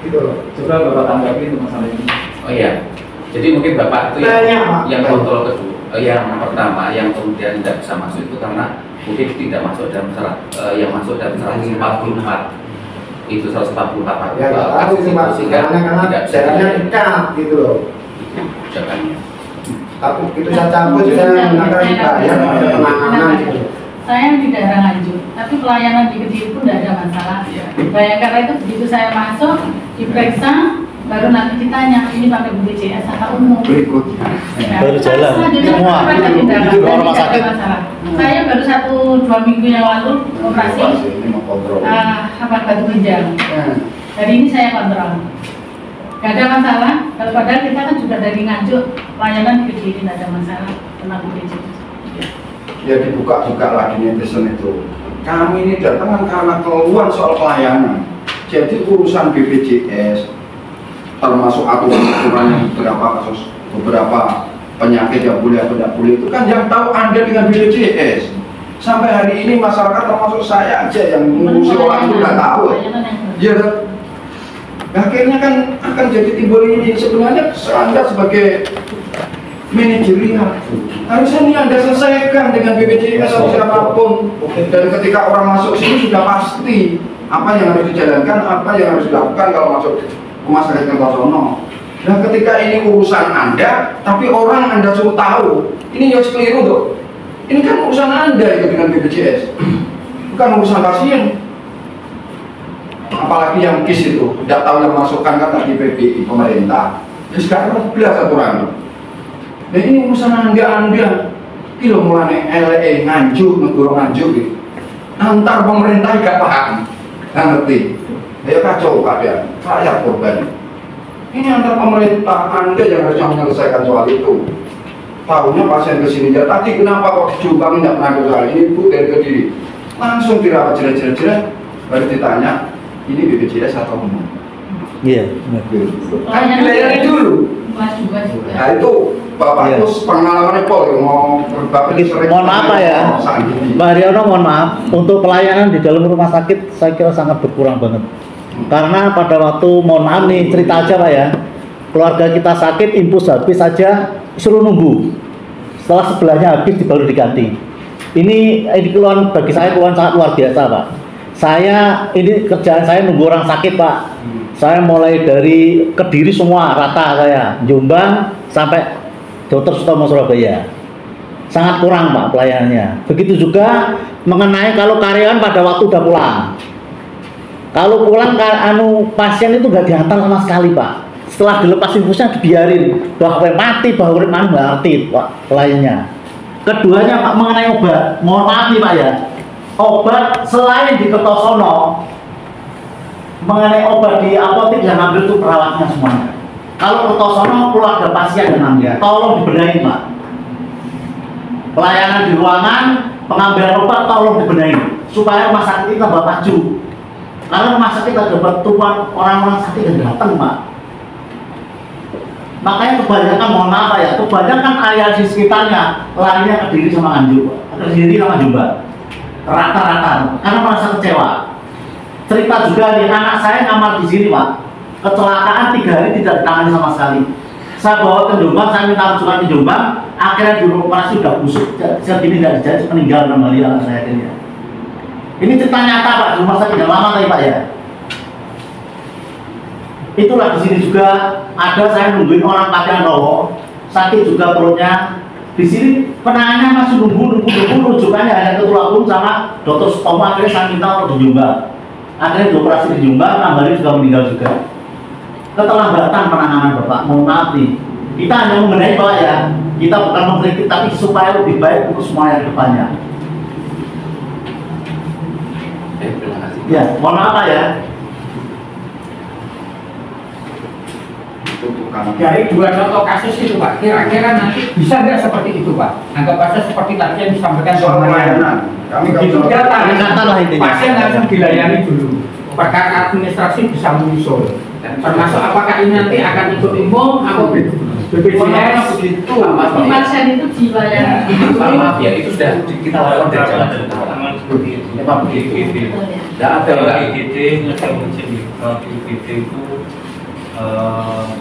Gitu loh. Coba Bapak tanggapi untuk masalah ini. Oh iya. Jadi mungkin Bapak itu yang kontrol kedua, yang pertama, yang kemudian tidak bisa masuk itu karena mungkin tidak masuk dalam syarat, yang masuk dalam 144 itu 144 Pak. Ya nggak tahu sih Pak, karena jaraknya dekat gitu loh. Jalannya. Tapi itu saya cabut, saya menggunakan bayar ada penanganan gitu. Saya di daerah Nganjuk, tapi pelayanan di Kediri pun tidak ada masalah. Bayangkan itu begitu saya masuk, diperiksa, baru nanti ditanya ini pakai BPJS atau umum. Berikut. Baru jalan semua di rumah sakit. Saya baru 1-2 minggu yang lalu operasi batu ginjal. Hari ini saya kontrol. Gak ada masalah. Kalau padahal kita kan juga dari Nganjuk, pelayanan di Kediri tidak ada masalah tentang BPJS. Ya dibuka-buka lagi netizen itu. Kami ini datang karena keluhan soal pelayanan. Jadi urusan BPJS termasuk aturan-aturan beberapa penyakit yang boleh atau tidak boleh itu kan yang tahu Anda dengan BPJS. Sampai hari ini masyarakat termasuk saya aja yang ngurusi orang itu nggak tahu. Ya, akhirnya kan akan jadi timbul ini. Sebenarnya Anda sebagai manajerial harusnya ini Anda selesaikan dengan BPJS atau siapapun. Dan ketika orang masuk sini sudah pasti apa yang harus dijalankan, apa yang harus dilakukan kalau masuk rumah sakit Kertosono. Nah ketika ini urusan Anda, tapi orang Anda suruh tahu, ini ya keliru tuh. Ini kan urusan Anda itu dengan BPJS, bukan urusan pasien. Apalagi yang KIS itu, tidak tahu yang masukkan kan tadi PBI pemerintah. Ya sekarang 11 aturan. Nah ini urusan Anda. Kilo mulane LE nganjuk, negara nganjuk gitu. Antar pemerintah gak paham, gak ngerti. Ayo kacau keadaan, rakyat korban. Ini antar pemerintah, Anda yang harusnya menyelesaikan soal itu. Tahunya pasien kesini aja, tadi kenapa kok di Jombang tidak pernah soal ini, Bu, dari Kediri. Langsung dirawat jelas-jelas, baru ditanya, ini BPJS atau umum? Iya. Kan dilayani dulu. Mas juga. Nah itu Bapak terus pengalamannya Pol mau berbagi sering. Mohon maaf Pak ya, Pak Haryono, mohon maaf. Untuk pelayanan di dalam rumah sakit saya kira sangat berkurang banget. Karena pada waktu, mohon maaf nih cerita aja Pak ya, keluarga kita sakit, infus habis saja suruh nunggu. Setelah sebelahnya habis baru diganti. Ini keluhan bagi saya keluhan sangat luar biasa Pak. Saya ini kerjaan saya nunggu orang sakit Pak. Saya mulai dari Kediri semua rata saya, Jombang sampai Dr. Sutomo Surabaya. Sangat kurang Pak pelayanannya. Begitu juga mengenai kalau karyawan pada waktu udah pulang. Kalau pulang pasien itu nggak diantar sama sekali Pak. Setelah dilepas infusnya dibiarin, bahwa mati, bahwa mana nggak ngerti Pak pelayannya. Keduanya Pak mengenai obat, mohon maaf nih Pak ya. Obat selain di Kertosono, mengenai obat di apotek yang ambil itu perawatnya semuanya. Kalau Kertosono keluarga pasien yang ambil, tolong dibenahi Pak. Pelayanan di ruangan, pengambilan obat tolong dibenahi supaya rumah sakit kita tambah maju. Karena rumah sakit ada pertumbuhan orang-orang sakit yang datang Pak. Makanya kebanyakan, mohon maaf Pak ya, kebanyakan area di sekitarnya larinya Kediri sama Nganjuk, Kediri sama Jombang. Rata-rata, karena merasa kecewa. Cerita juga nih, anak saya ngamar di sini Pak, kecelakaan 3 hari tidak ditangani sama sekali. Saya bawa ke Jombang, saya minta rujukan ke Jombang, akhirnya di operasi udah busuk, segini tidak dijajah, meninggal kembali anak saya akhirnya. Ini cerita nyata Pak, di rumah sakit yang lama tadi Pak ya. Itulah di sini juga ada saya nungguin orang pakaian rowo, sakit juga perutnya. Di sini penanganannya masih nunggu rujukannya hanya ke Tulungagung sama Dr. Sutomo, akhirnya saya minta untuk di Jombang. Akhirnya dioperasi di Jombang, Nambari juga meninggal juga. Keterlambatan penanganan Bapak, mohon maaf nih. Kita hanya mengenai Pak ya, kita bukan mengkritik tapi supaya lebih baik untuk semua yang depannya. Terima kasih. Ya, mohon maaf Pak ya. Dari 2 contoh kasus itu Pak, kira-kira nanti bisa nggak seperti itu Pak? Anggap saja seperti tadi yang disampaikan soal pelayanan. Begitu datang, pasien langsung dilayani dulu. Perkara administrasi bisa menyusul. Termasuk apakah ini nanti akan ikut umum atau BPJS begitu? Pasien itu dilayani. Maaf ya, itu sudah kita lakukan dari jalan seperti itu. Memang begitu. Tidak ada IGD, kalau IGD itu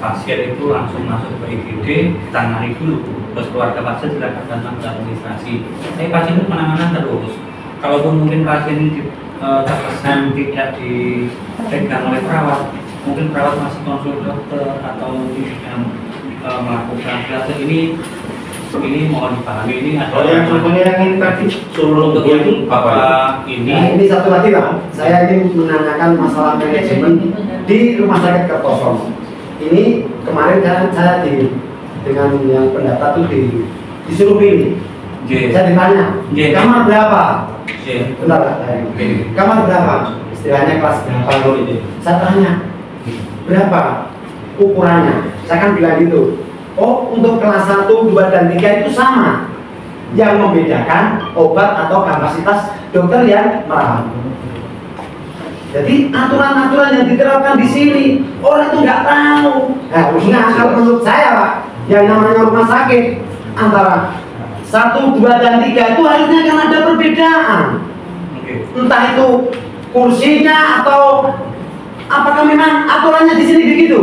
pasien itu langsung masuk ke IGD, ditangani dulu, terus keluarga pasien silakan datang ke administrasi. Tapi pasien itu penanganan terus. Kalaupun mungkin pasien terkesan tidak dipegang oleh perawat, mungkin perawat masih konsul dokter atau yang melakukan triase ini mohon dipahami ini adalah yang contohnya yang ini tadi suruh untuk itu Bapak ini. Nah, ini satu lagi Pak, saya ingin menanyakan masalah manajemen di rumah sakit Kertosono. Ini kemarin kan saya dengan yang pendapat itu disuruh pilih. Saya ditanya, kamar berapa? Bentar Pak, kamar berapa? Istilahnya kelas berapa ini? Saya tanya, berapa ukurannya? Saya kan bilang gitu. Oh, untuk kelas 1, 2, dan 3 itu sama. Yang membedakan obat atau kapasitas dokter yang merawat. Jadi aturan-aturan yang diterapkan di sini orang itu nggak tahu. Harusnya kalau menurut saya Pak, yang namanya rumah sakit antara 1, 2, dan 3 itu harusnya kan ada perbedaan. Entah itu kursinya atau apakah memang aturannya di sini begitu.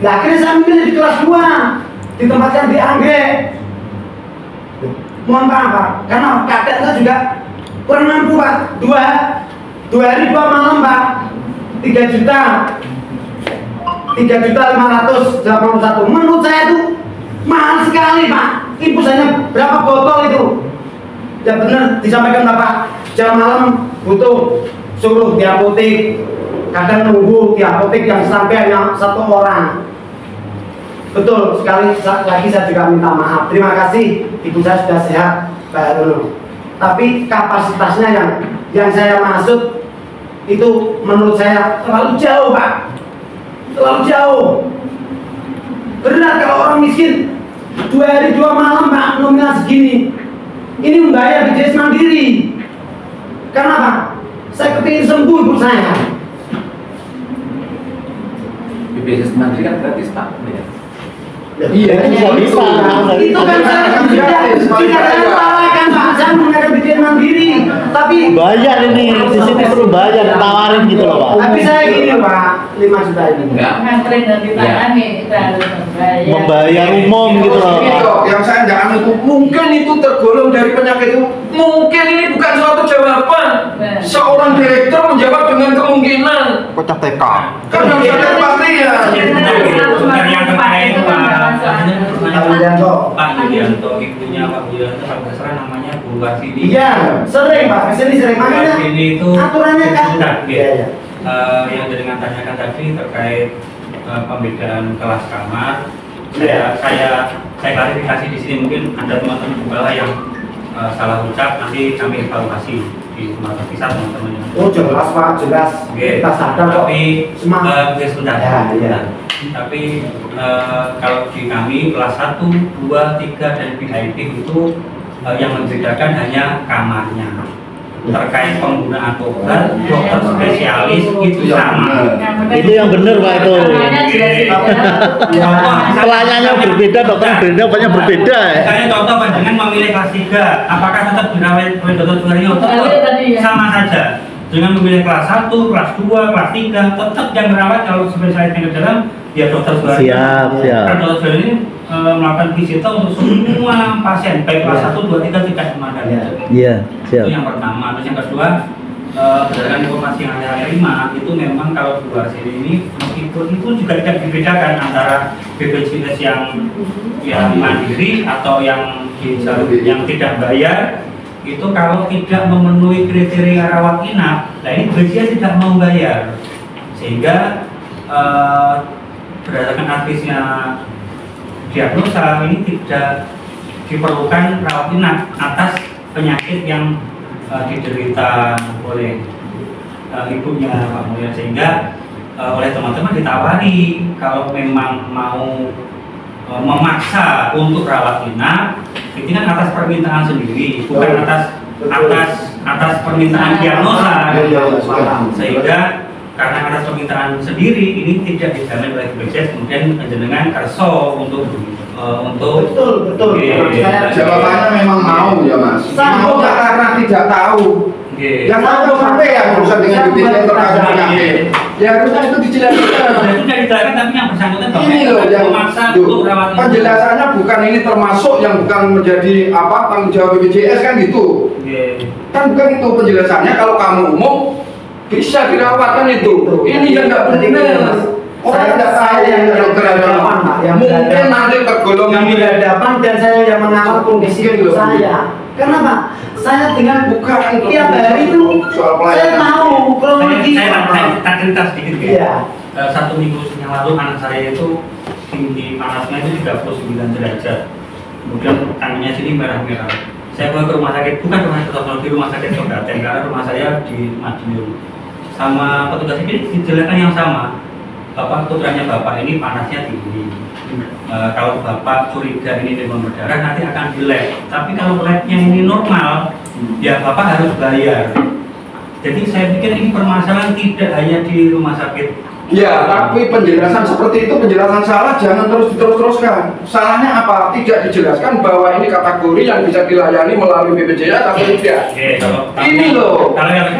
Nah, akhirnya saya milih di kelas 2, ditempatkan di Anggrek. Mohon maaf Pak, karena kakek saya juga kurang mampu Pak. 2 hari 2 malam Pak, 3.581. Menurut saya itu mahal sekali Pak. Infusnya berapa botol itu? Ya benar disampaikan Bapak, jam malam butuh suruh di apotek. Kadang nunggu di apotek yang sampai hanya 1 orang. Betul sekali lagi saya juga minta maaf. Terima kasih ibu saya sudah sehat, Pak Herono. Tapi kapasitasnya yang saya maksud itu menurut saya terlalu jauh, Pak. Terlalu jauh. Benar kalau orang miskin 2 hari 2 malam Pak nominal segini. Ini membayar BPJS Mandiri. Karena apa? Saya kepingin sembuh ibu saya. BPJS Mandiri kan gratis Pak. Iya, nggak bisa. Itu kan saya tidak tawarkan Pak, saya menggunakan BPJS Mandiri, tapi bayar ini di sini perlu bayar, ditawarin gitu loh Pak. tapi saya gini Pak, 5 juta ini. Ngantri dan ditangani kita harus Membayar umum gitu loh Pak. Itu yang saya nggak anu itu mungkin itu tergolong dari penyakit itu. Mungkin ini bukan suatu jawaban. Seorang direktur menjawab dengan kemungkinan. Kocak TK. Kan harus ada kepastian. Yang terkait Pak Yulianto. Pak Yulianto, ibunya Pak Yulianto, kalau nggak salah namanya Bu Warsini. Iya, sering Pak, kesini sering Bu makanya. Warsini itu Aturannya kan. Iya, Iya. Yang dengan tanyakan tadi terkait pembedaan kelas kamar. Iya. Saya klarifikasi di sini, mungkin ada teman-teman di bawah yang salah ucap, nanti kami evaluasi di rumah terpisah teman-teman. Oh jelas Pak, jelas. Oke. Kita sadar kok. Tapi Semangat. sebentar. Ya, iya. Tapi kalau di kami kelas 1, 2, 3 dan VIP itu yang membedakan hanya kamarnya. Terkait penggunaan obat, dokter spesialis itu sama. Itu yang benar Pak itu. Pelayanannya berbeda, dokter berbeda, obatnya berbeda. Saya contoh dengan memilih kelas 3, apakah tetap dirawat oleh dokter Suharyo? Sama saja. Dengan memilih kelas 1, kelas 2, kelas 3, tetap yang merawat kalau spesialis yang ke dalam ya dokter Suharyo. Siap. Karena dokter Suharyo ini melakukan visita untuk semua pasien, baik kelas 1, 2, 3 tidak memandang. Iya, siap. Itu yang pertama. Terus yang kedua, berdasarkan informasi yang saya terima, itu memang kalau di luar sini ini meskipun itu juga tidak dibedakan antara BPJS yang mandiri atau yang yang tidak bayar. Itu kalau tidak memenuhi kriteria rawat inap, nah ini BPJS tidak membayar, sehingga berdasarkan advisnya diagnosa ini tidak diperlukan rawat inap atas penyakit yang diderita oleh ibunya Pak Mulya, sehingga oleh teman-teman ditawari kalau memang mau memaksa untuk rawat inap, itu kan atas permintaan sendiri, bukan atas permintaan diagnosa, sehingga karena atas permintaan sendiri ini tidak dijamin oleh BPJS, kemudian jenengan kerso untuk betul. Jawabannya memang mau ya Mas. Mau nggak karena tidak tahu. Yang tahu sampai ya urusan dengan BPJS terkait penyakit. Ya harusnya itu dijelaskan. Itu tidak dijelaskan, tapi yang bersangkutan Ini loh yang memaksa untuk rawat inap. penjelasannya bukan ini termasuk yang bukan menjadi tanggung jawab BPJS kan gitu. Kan bukan itu penjelasannya, kalau kamu umum bisa dirawat kan itu. Ini yang nggak benar. Orang tidak tahu yang dokter mungkin nanti tergolong yang berhadapan dan saya yang mengawal kondisi saya. Kenapa? Saya dengan bukan tiap hari itu saya tahu kronologi. Saya cerita sedikit ya. 1 minggu yang lalu anak saya itu tinggi panasnya itu 39 derajat. Kemudian tangannya sini merah-merah. Saya bawa ke rumah sakit, bukan rumah sakit di rumah sakit Sogaten, karena rumah saya di Madiun. Sama petugas ini dijelaskan yang sama. Putranya bapak ini panasnya tinggi. Kalau bapak curiga ini demam berdarah nanti akan di lab. Tapi kalau labnya ini normal, ya bapak harus bayar. Jadi saya pikir ini permasalahan tidak hanya di rumah sakit. Ya, tapi penjelasan seperti itu penjelasan salah, jangan terus-teruskan. Salahnya apa? Tidak dijelaskan bahwa ini kategori yang bisa dilayani melalui BPJS atau tidak. Ini loh.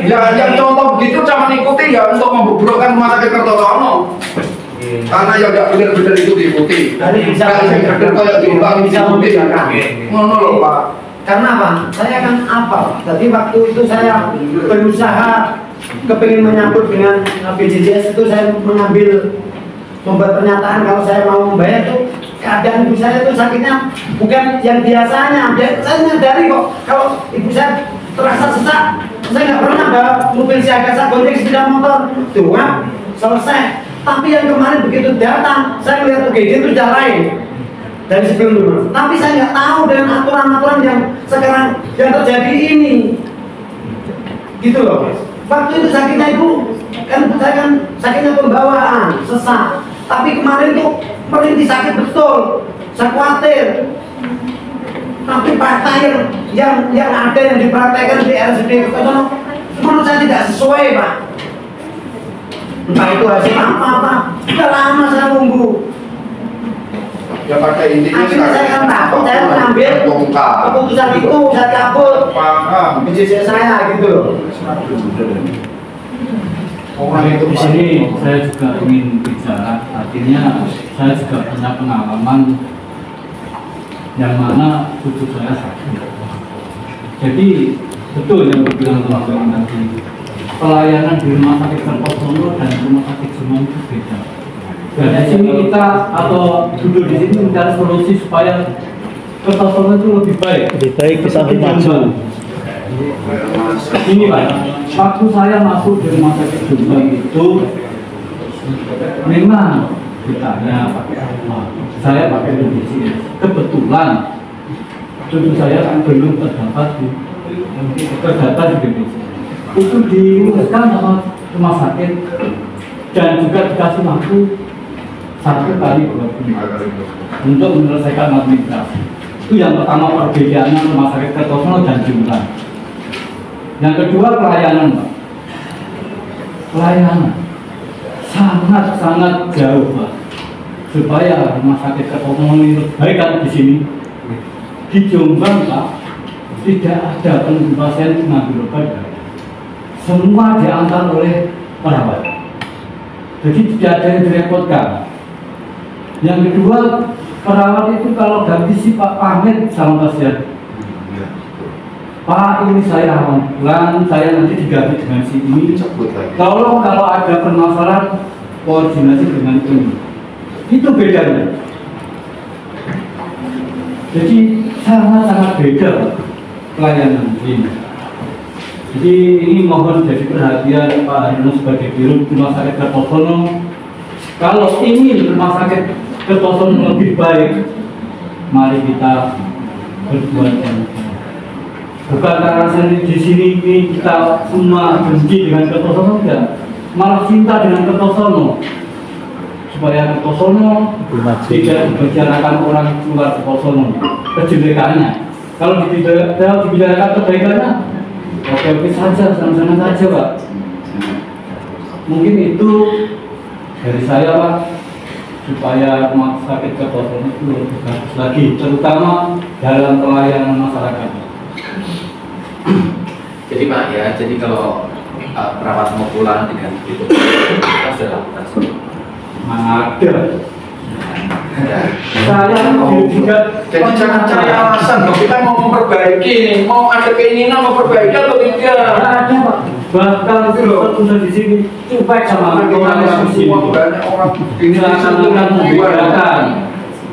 Yang contoh begitu jangan ikuti ya untuk membobrokkan rumah sakit Kertosono. Karena yang tidak benar-benar itu diikuti. Jadi bisa kayak diulang diikuti. Ngono loh Pak. Karena apa? Saya kan apa? Jadi waktu itu saya berusaha kepingin menyambut dengan BPJS itu, saya membuat pernyataan kalau saya mau membayar itu keadaan ibu saya itu sakitnya bukan yang biasanya. Saya menyadari kok kalau ibu saya terasa sesak, saya nggak pernah bawa mobil siaga, saya gonceng sepeda motor, tuh kan selesai. Tapi yang kemarin begitu datang, saya melihat UGD itu sudah lain dari sebelum dulu. Tapi saya nggak tahu dengan aturan-aturan yang sekarang yang terjadi ini, gitu loh. Waktu itu sakitnya ibu, saya kan sakitnya pembawaan, sesak. Tapi kemarin tuh merintih sakit betul, saya khawatir. Tapi fakta yang ada yang dipraktekkan di RSUD Kertosono menurut saya tidak sesuai, Pak. Entah itu hasil apa, sudah lama saya nunggu. Ya pada intinya akhirnya saya kan takut, saya mengambil keputusan itu, saya cabut PJJ saya gitu loh. Di sini saya juga ingin bicara, artinya saya juga punya pengalaman yang mana cucu saya sakit. Jadi betul yang dibilang teman-teman tadi, pelayanan di rumah sakit Kertosono dan rumah sakit Juman itu beda. Dan di sini kita atau duduk di sini mencari solusi supaya Kertosono itu lebih baik. Lebih baik bisa maju. Ini Pak, waktu saya masuk di rumah sakit Juman itu memang ditanya pakai apa, saya pakai BPJS. Kebetulan cucu saya kan belum terdata di BPJS. Itu diuruskan sama rumah sakit dan juga dikasih waktu 1 kali 2 bulan untuk menyelesaikan administrasi. Itu yang pertama, perbedaannya rumah sakit Kertosono dan Juman. Yang kedua, pelayanan, Pak. Pelayanan sangat jauh, Pak. Supaya rumah sakit Kertosono ini baik kan di sini. Di Jombang, Pak, tidak ada penunggu pasien mengambil obat. Semua diantar oleh perawat. Jadi tidak ada yang direpotkan. Yang kedua, perawat itu kalau ganti si Pak pamit sama pasien. Pak, ini saya pulang, saya nanti diganti dengan si ini. Kalau ada permasalahan, koordinasi dengan ini. Itu bedanya. Jadi sangat beda pelayanan ini. Jadi ini mohon jadi perhatian Pak Haryono sebagai Dirut Rumah Sakit Kertosono. Kalau ingin Rumah Sakit Kertosono lebih baik, mari kita berbuat yang baik. Bukan karena di sini kita semua benci dengan Kertosono, enggak, malah cinta dengan Kertosono. Supaya Kertosono tidak dibicarakan orang luar Kertosono kejelekannya. Kalau dibicarakan kebaikannya, oke saja, sama-sama saja, Pak. Mungkin itu dari saya, Pak, supaya rumah sakit Kertosono itu lebih bagus lagi, terutama dalam pelayanan masyarakat. Jadi Pak ya, jadi kalau perawat mau pulang dengan itu kita sudah lakukan semua. Ada. Saya juga. Jadi jangan cari alasan kalau kita mau memperbaiki, mau ada keinginan memperbaiki atau tidak. Ada Pak. Bahkan sudah di sini cuek sama orang di sini. Banyak orang ini akan membedakan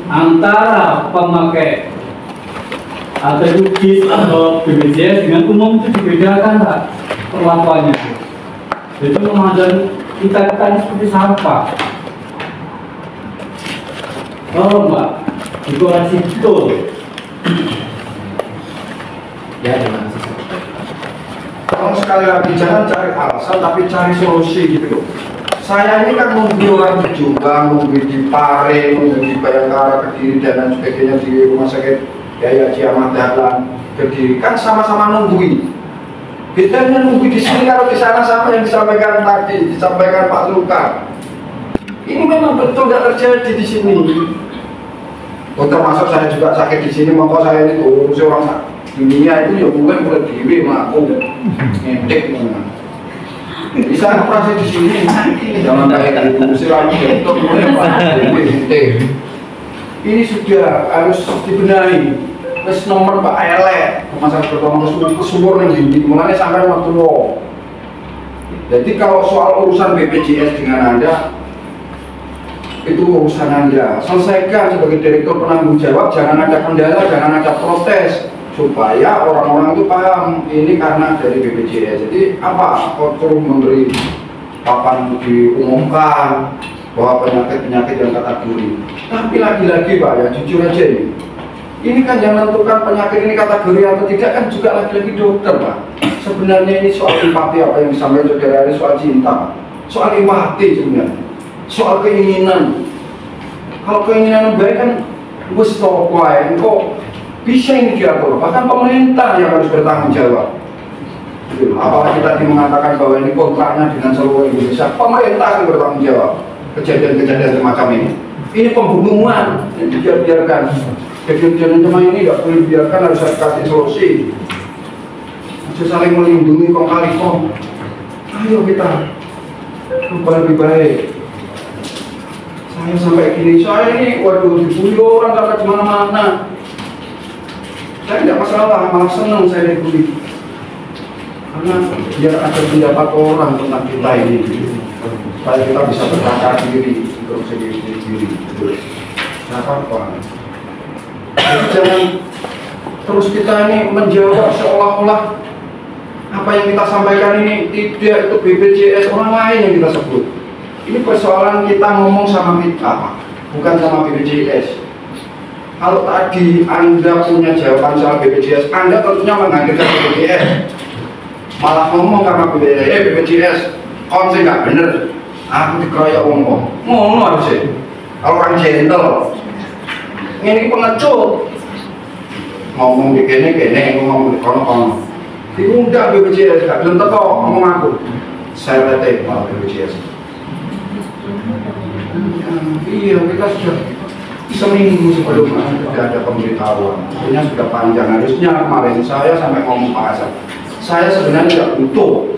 antara pemakai atau UGIS atau BPJS dengan umum itu dibedakan, Pak, perlakuannya. Jadi memandang kita seperti sampah. Tolong, Pak, dikoreksi betul. Ya, terima kasih. Kalau sekali lagi jangan cari alasan tapi cari solusi gitu loh. Saya ini kan nunggu orang di Jombang, nunggu di Pare, nunggu di Bayangkara, Kediri dan lain sebagainya di rumah sakit Yahya Haji Ahmad Dahlan Kediri, kan sama-sama nungguin. Bedanya nunggu di sini kalau di sana sama yang disampaikan tadi, disampaikan Pak Luka. Ini memang betul tidak terjadi di sini. Termasuk saya juga sakit di sini, maka saya ini urusi orang dunia itu ya mungkin boleh diri aku ngedek mana. Bisa operasi di sini, jangan kayak diurusi lagi untuk mulai Pak ini sudah harus dibenahi. Terus nomor Pak Elek, masalah pertama kesumur nih di mulanya sampai waktu lo. Jadi kalau soal urusan BPJS dengan Anda, itu urusan Anda. Selesaikan sebagai direktur penanggung jawab, jangan ada kendala, jangan ada protes, supaya orang-orang itu paham ini karena dari BPJS. Jadi apa? Kotor memberi papan diumumkan, bahwa penyakit-penyakit yang kategori. Tapi lagi-lagi Pak ya, jujur aja ini kan yang menentukan penyakit ini kategori atau tidak kan juga lagi-lagi dokter Pak. Sebenarnya ini soal empati apa yang disampaikan saudara ini, soal cinta, soal empati sebenarnya, soal keinginan. Kalau keinginan baik kan wis tau wae kok bisa ini diatur, bahkan pemerintah yang harus bertanggung jawab. Apalagi tadi mengatakan bahwa ini kontraknya dengan seluruh Indonesia, pemerintah yang bertanggung jawab kejadian-kejadian semacam ini. Ini pembunuhan yang dibiarkan. Kejadian semacam ini tidak boleh dibiarkan, harus kasih solusi. Harus saling melindungi kong kali kong. Ayo kita ubah lebih baik. Saya sampai gini, saya ini waduh dibully orang sampai kemana-mana. Saya tidak masalah, malah senang saya dibully. Karena biar ada pendapat orang tentang kita ini, supaya kita bisa berkata diri, untuk sendiri. Nah, apa? Jadi jangan terus kita ini menjawab seolah-olah apa yang kita sampaikan ini tidak itu BPJS orang lain yang kita sebut. Ini persoalan kita ngomong sama kita, bukan sama BPJS. Kalau tadi Anda punya jawaban soal BPJS, Anda tentunya menghadirkan BPJS. Malah ngomong karena BPJS, konsep nggak bener. Aku dikeroyok ngomong harusnya. Kalau orang gentle, ini pengecut. Ngomong di kene, ngomong di kono. Diundang BPJS, nggak belum teko ngomong aku. Saya letih malah BPJS. Iya, kita sudah seminggu sebelum tidak ada pemberitahuan. Artinya sudah panjang. Harusnya kemarin saya sampai ngomong Pak Hasan, saya sebenarnya tidak butuh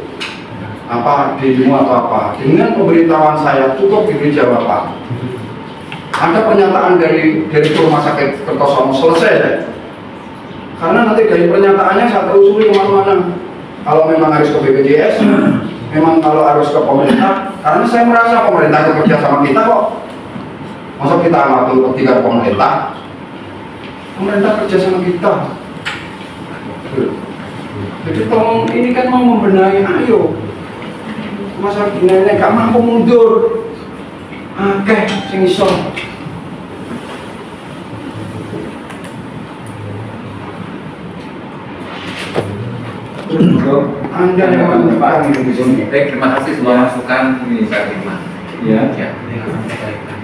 apa demo atau apa. Dengan pemberitahuan saya cukup diberi jawaban. Ada pernyataan dari rumah sakit Kertosono selesai deh. Karena nanti dari pernyataannya saya telusuri kemana-mana. Kalau memang harus ke BPJS, memang kalau harus ke pemerintah, karena saya merasa pemerintah bekerja sama kita kok. Masa kita ngatur ketika pemerintah kerja sama kita. Jadi tolong ini kan mau membenahi, ayo. Masa gini gak mampu mundur. Oke, sing iso. Anda yang menentukan di sini. Baik, terima kasih semua masukan ini saya terima. Ya.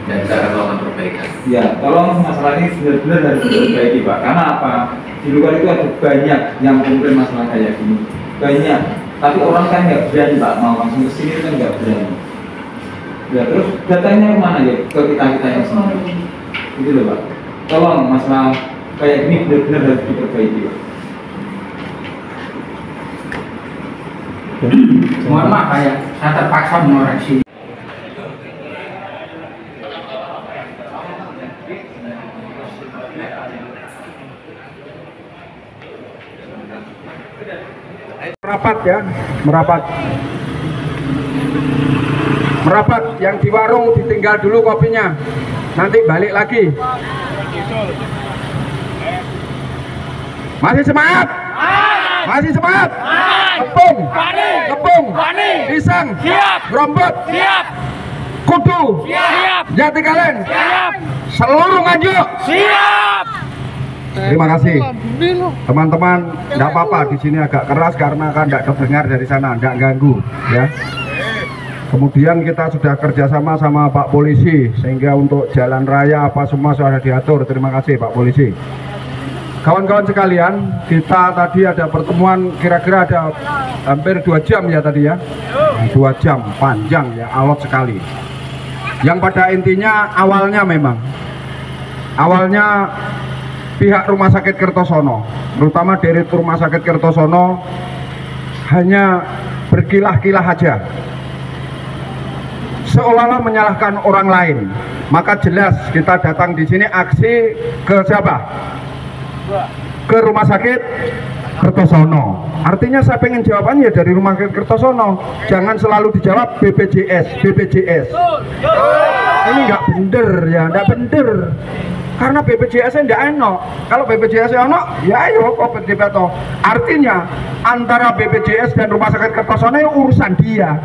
Dan saya akan melakukan perbaikan. Ya, tolong masalah ini benar-benar harus diperbaiki Pak. Karena apa? Di luar itu ada banyak yang komplain masalah kayak gini. Banyak. Tapi orang kan nggak berani Pak, mau langsung ke sini kan nggak berani. Ya, terus datanya kemana ya? Ke kita yang sini. Gitu loh Pak. Tolong masalah kayak gini benar-benar harus diperbaiki Pak. Mohon maaf ya, saya terpaksa mengoreksi. Merapat ya, merapat yang di warung ditinggal dulu kopinya, nanti balik lagi. Masih semangat? Masih semangat? Kepung, pisang, gerombot, kudu, jati kalen, seluruh Nganjuk. Terima kasih teman-teman. Tidak apa-apa di sini agak keras karena kan tidak terdengar dari sana, tidak ganggu ya. Kemudian kita sudah kerjasama sama Pak Polisi sehingga untuk jalan raya apa semua sudah diatur. Terima kasih Pak Polisi. Kawan-kawan sekalian, kita tadi ada pertemuan kira-kira ada hampir 2 jam ya tadi ya. 2 jam, panjang ya, alot sekali. Yang pada intinya awalnya pihak Rumah Sakit Kertosono, terutama dari Rumah Sakit Kertosono hanya berkilah-kilah aja, seolah-olah menyalahkan orang lain. Maka jelas kita datang di sini aksi ke siapa? Ke Rumah Sakit Kertosono. Artinya saya pengen jawabannya dari Rumah Sakit Kertosono. Jangan selalu dijawab BPJS. Ini nggak bener ya, nggak bener. Karena BPJS-nya tidak enak. Kalau BPJS-nya enak, ya ayo kok BPJS. Artinya antara BPJS dan Rumah Sakit Kertosono itu urusan dia.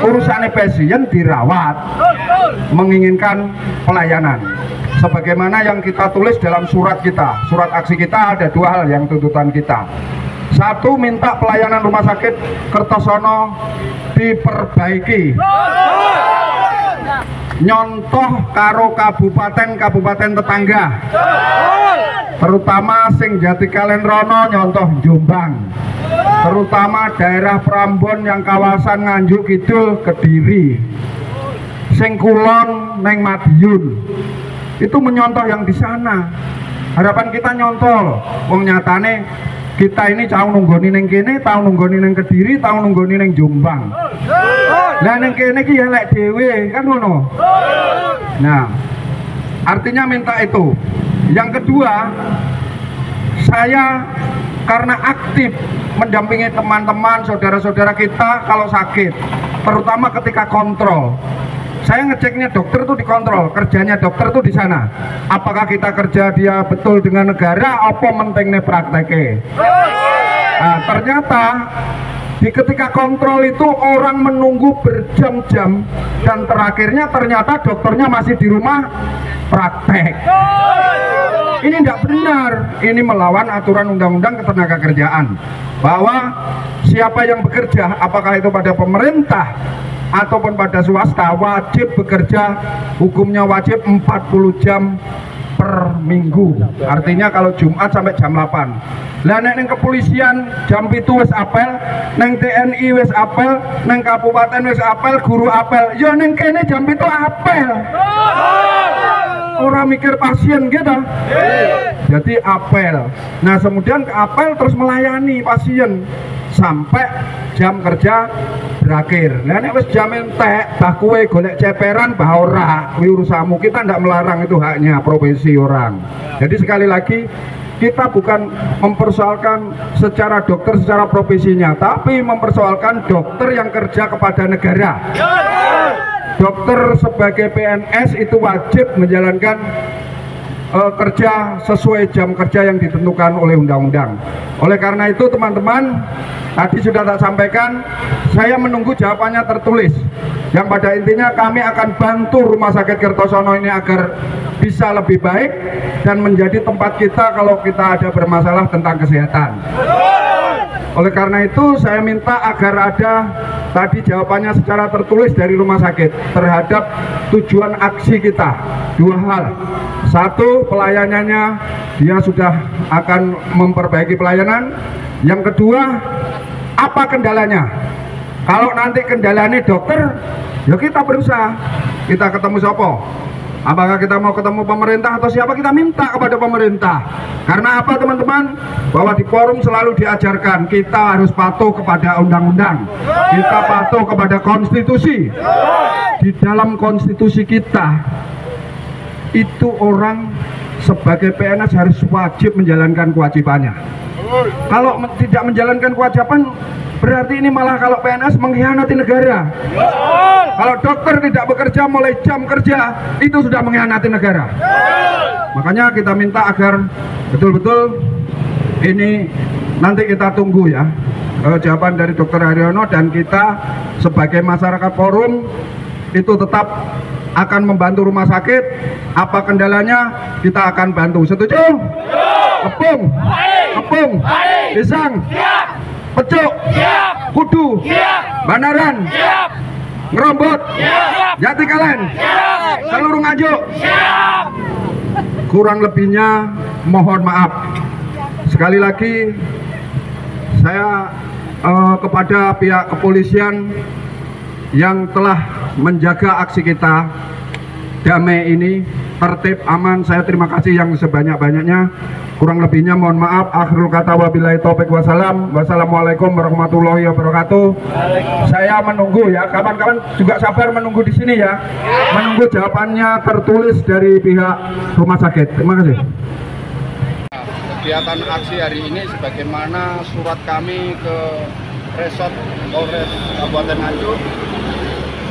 Urusannya pasien dirawat, menginginkan pelayanan. Sebagaimana yang kita tulis dalam surat kita, surat aksi kita ada dua hal yang tuntutan kita. Satu, minta pelayanan Rumah Sakit Kertosono diperbaiki. Nyontoh karo kabupaten tetangga, terutama sing Jatikalen Rono nyontoh Jombang, terutama daerah Prambon yang kawasan Nganjuk Kidul Kediri, sing kulon neng Madiun, itu menyontoh yang di sana. Harapan kita nyontoh, wong nyatane kita ini tahu nunggoni neng kene, tahu nunggoni neng Kediri, tahu nunggoni neng Jombang. Lah neng kene ki ya lek dhewe kan ngono. Nah, artinya minta itu. Yang kedua, saya karena aktif mendampingi teman-teman, saudara-saudara kita kalau sakit, terutama ketika kontrol. Saya ngeceknya dokter tuh dikontrol, kerjanya dokter tuh di sana. Apakah kita kerja dia betul dengan negara, apa mentingnya prakteknya? Nah, ternyata ketika kontrol itu orang menunggu berjam-jam dan terakhirnya ternyata dokternya masih di rumah praktek. Ini tidak benar, ini melawan aturan undang-undang ketenagakerjaan bahwa siapa yang bekerja, apakah itu pada pemerintah ataupun pada swasta, wajib bekerja, hukumnya wajib 40 jam per minggu. Artinya kalau Jumat sampai jam 8. Lah nek ning kepolisian jam 7 wis apel, neng TNI wis apel, neng kabupaten wis apel, guru apel. Ya ning kene jam 7 apel. Orang mikir pasien gitu. Jadi apel. Nah, kemudian ke apel terus melayani pasien sampai jam kerja berakhir. Nah, nek wis jam entek, bah kowe golek ceperan bah ora, kuwi urusanmu. Kita ndak melarang, itu haknya profesi orang. Jadi sekali lagi kita bukan mempersoalkan secara dokter secara profesinya, tapi mempersoalkan dokter yang kerja kepada negara. Dokter sebagai PNS itu wajib menjalankan kerja sesuai jam kerja yang ditentukan oleh undang-undang. Oleh karena itu teman-teman, tadi sudah tak sampaikan, saya menunggu jawabannya tertulis. Yang pada intinya kami akan bantu Rumah Sakit Kertosono ini agar bisa lebih baik dan menjadi tempat kita kalau kita ada bermasalah tentang kesehatan. Oleh karena itu saya minta agar ada tadi jawabannya secara tertulis dari rumah sakit terhadap tujuan aksi kita. Dua hal. Satu, pelayanannya dia sudah akan memperbaiki pelayanan. Yang kedua, apa kendalanya? Kalau nanti kendalanya dokter, ya kita berusaha. Kita ketemu siapa? Apakah kita mau ketemu pemerintah atau siapa, kita minta kepada pemerintah. Karena apa teman-teman? Bahwa di forum selalu diajarkan kita harus patuh kepada undang-undang, kita patuh kepada konstitusi. Di dalam konstitusi kita itu orang sebagai PNS harus wajib menjalankan kewajibannya. Kalau tidak menjalankan kewajiban, berarti ini malah kalau PNS mengkhianati negara. Kalau dokter tidak bekerja mulai jam kerja, itu sudah mengkhianati negara. Makanya kita minta agar betul-betul ini nanti kita tunggu ya jawaban dari Dr. Haryono, dan kita sebagai masyarakat forum itu tetap akan membantu rumah sakit. Apa kendalanya kita akan bantu. Setuju? Kepung, Kepung, Pisang, Pecuk, Kudu, Banaran, Ngerombot, Jatikalen, seluruh Nganjuk. Kurang lebihnya mohon maaf. Sekali lagi saya kepada pihak kepolisian yang telah menjaga aksi kita damai ini tertib aman, saya terima kasih yang sebanyak-banyaknya. Kurang lebihnya mohon maaf. Akhirul kata wabillahi taufik wassalam. Wassalamualaikum warahmatullahi wabarakatuh. Saya menunggu ya, kawan-kawan juga sabar menunggu di sini ya. Menunggu jawabannya tertulis dari pihak rumah sakit. Terima kasih. Kegiatan aksi hari ini sebagaimana surat kami ke Resort Polres Kabupaten Nganjuk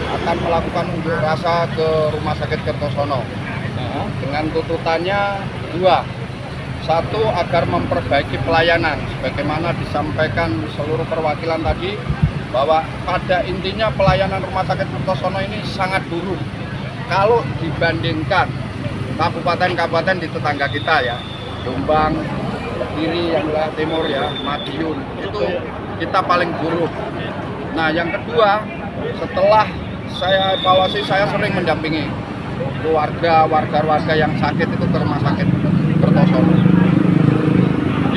akan melakukan unjuk rasa ke Rumah Sakit Kertosono. dengan tuntutannya dua. Satu, agar memperbaiki pelayanan sebagaimana disampaikan seluruh perwakilan tadi, bahwa pada intinya pelayanan Rumah Sakit Kertosono ini sangat buruk kalau dibandingkan kabupaten-kabupaten di tetangga kita ya, Jombang, Kiri, yang wilayah timur ya, Madiun, itu kita paling buruk. Nah, yang kedua, setelah saya evaluasi, saya sering mendampingi warga yang sakit itu ke Rumah Sakit Kertosono.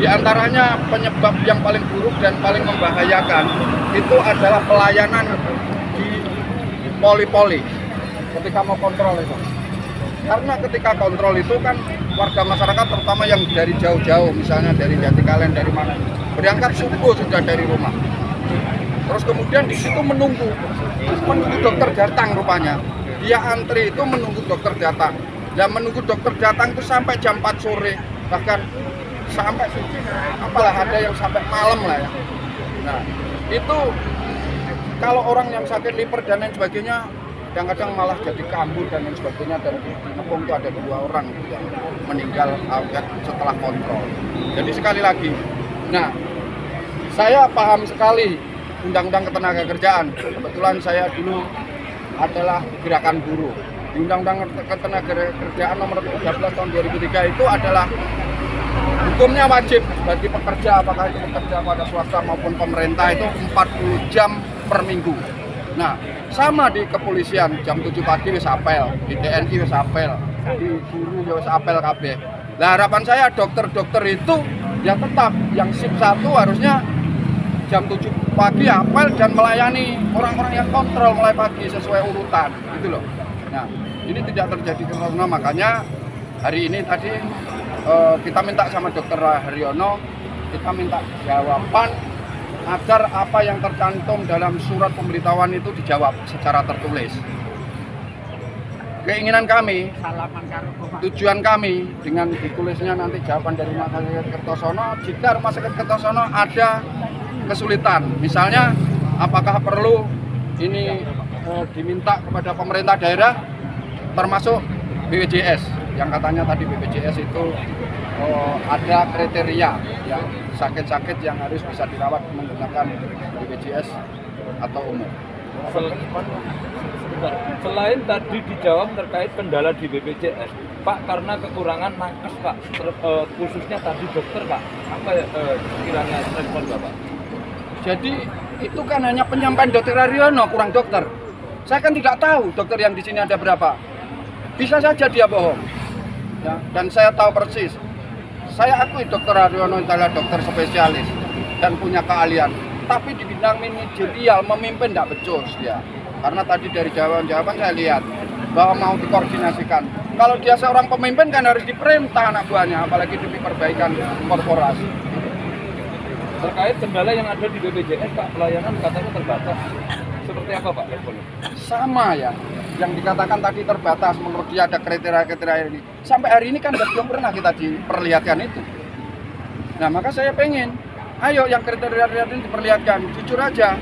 Di antaranya penyebab yang paling buruk dan paling membahayakan itu adalah pelayanan di poli-poli ketika mau kontrol itu. Karena ketika kontrol itu kan warga masyarakat terutama yang dari jauh-jauh, misalnya dari Jatikalen, dari mana, berangkat subuh sudah dari rumah. Terus kemudian di situ menunggu dokter datang rupanya. Dia antri itu menunggu dokter datang. Dan menunggu dokter datang itu sampai jam 4 sore, bahkan sampai apalah ada yang sampai malam lah ya. Nah, itu kalau orang yang sakit liver dan lain sebagainya kadang-kadang malah jadi kambuh dan lain sebagainya, dan di Nepung itu ada 2 orang yang meninggal setelah kontrol. Jadi sekali lagi, nah saya paham sekali Undang-Undang Ketenagakerjaan. Kebetulan saya dulu adalah gerakan buruh. Di Undang-Undang Ketenagakerjaan nomor 13 tahun 2003 itu adalah hukumnya wajib bagi pekerja, apakah itu pekerja pada swasta maupun pemerintah, itu 40 jam per minggu. Nah, sama di kepolisian, jam 7 pagi wis apel, di TNI wis apel, di guru wis apel kabeh. Nah, harapan saya dokter-dokter itu ya tetap yang shift 1 harusnya jam 7 pagi apel dan melayani orang-orang yang kontrol mulai pagi sesuai urutan, gitu loh. Nah, ini tidak terjadi karena makanya hari ini tadi kita minta sama Dr. Haryono, kita minta jawaban agar apa yang tercantum dalam surat pemberitahuan itu dijawab secara tertulis. Keinginan kami, tujuan kami dengan ditulisnya nanti jawaban dari Rumah Sakit Kertosono, jika Rumah Sakit Kertosono ada kesulitan, misalnya apakah perlu ini diminta kepada pemerintah daerah termasuk BPJS, yang katanya tadi BPJS itu ada kriteria ya, sakit-sakit yang harus bisa dirawat menggunakan BPJS atau umum. Selain tadi dijawab terkait kendala di BPJS, Pak, karena kekurangan nakes Pak, khususnya tadi dokter Pak, apa kiranya respon Bapak? Jadi itu kan hanya penyampaian Dr. Haryono, kurang dokter. Saya kan tidak tahu dokter yang di sini ada berapa. Bisa saja dia bohong. Ya, dan saya tahu persis. Saya akui Dr. Haryono adalah dokter spesialis dan punya keahlian. Tapi di bidang manajerial memimpin tidak becus dia. Karena tadi dari jawaban-jawaban saya lihat bahwa mau dikoordinasikan. Kalau dia seorang pemimpin kan harus diperintah anak buahnya, apalagi demi perbaikan korporasi. Terkait kendala yang ada di BPJS Pak, pelayanan katanya terbatas. Seperti apa Pak? Sama ya, yang dikatakan tadi terbatas, menurut dia ada kriteria-kriteria ini. Sampai hari ini kan belum pernah kita diperlihatkan itu. Nah, maka saya pengen, ayo yang kriteria ini diperlihatkan. Jujur aja,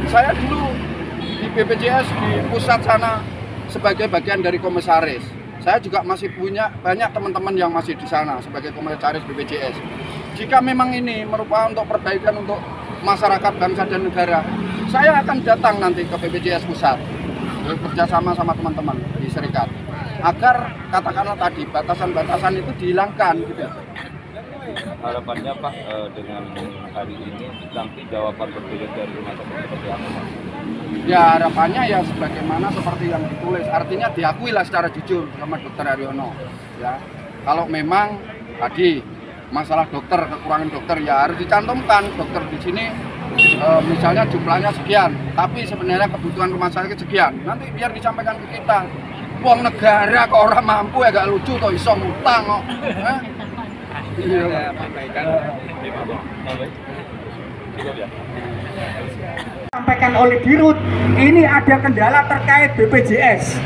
saya dulu di BPJS di pusat sana sebagai bagian dari komisaris. Saya juga masih punya banyak teman-teman yang masih di sana sebagai komisaris BPJS. Jika memang ini merupakan untuk perbaikan untuk masyarakat, bangsa dan negara, saya akan datang nanti ke BPJS pusat bekerjasama sama teman-teman di serikat agar katakanlah tadi batasan-batasan itu dihilangkan gitu. Harapannya Pak dengan hari ini nanti jawaban berbeda dari rumah sakit seperti apa Pak? Ya harapannya ya sebagaimana seperti yang ditulis, artinya diakui lah secara jujur sama Dr. Haryono. Ya, kalau memang tadi masalah dokter, kekurangan dokter ya harus dicantumkan dokter di sini. Misalnya jumlahnya sekian, tapi sebenarnya kebutuhan rumah sakit sekian. Nanti biar disampaikan ke kita. Uang negara kok orang mampu ya gak lucu kok iso ngutang kok. Sampaikan oleh Dirut, ini ada kendala terkait BPJS.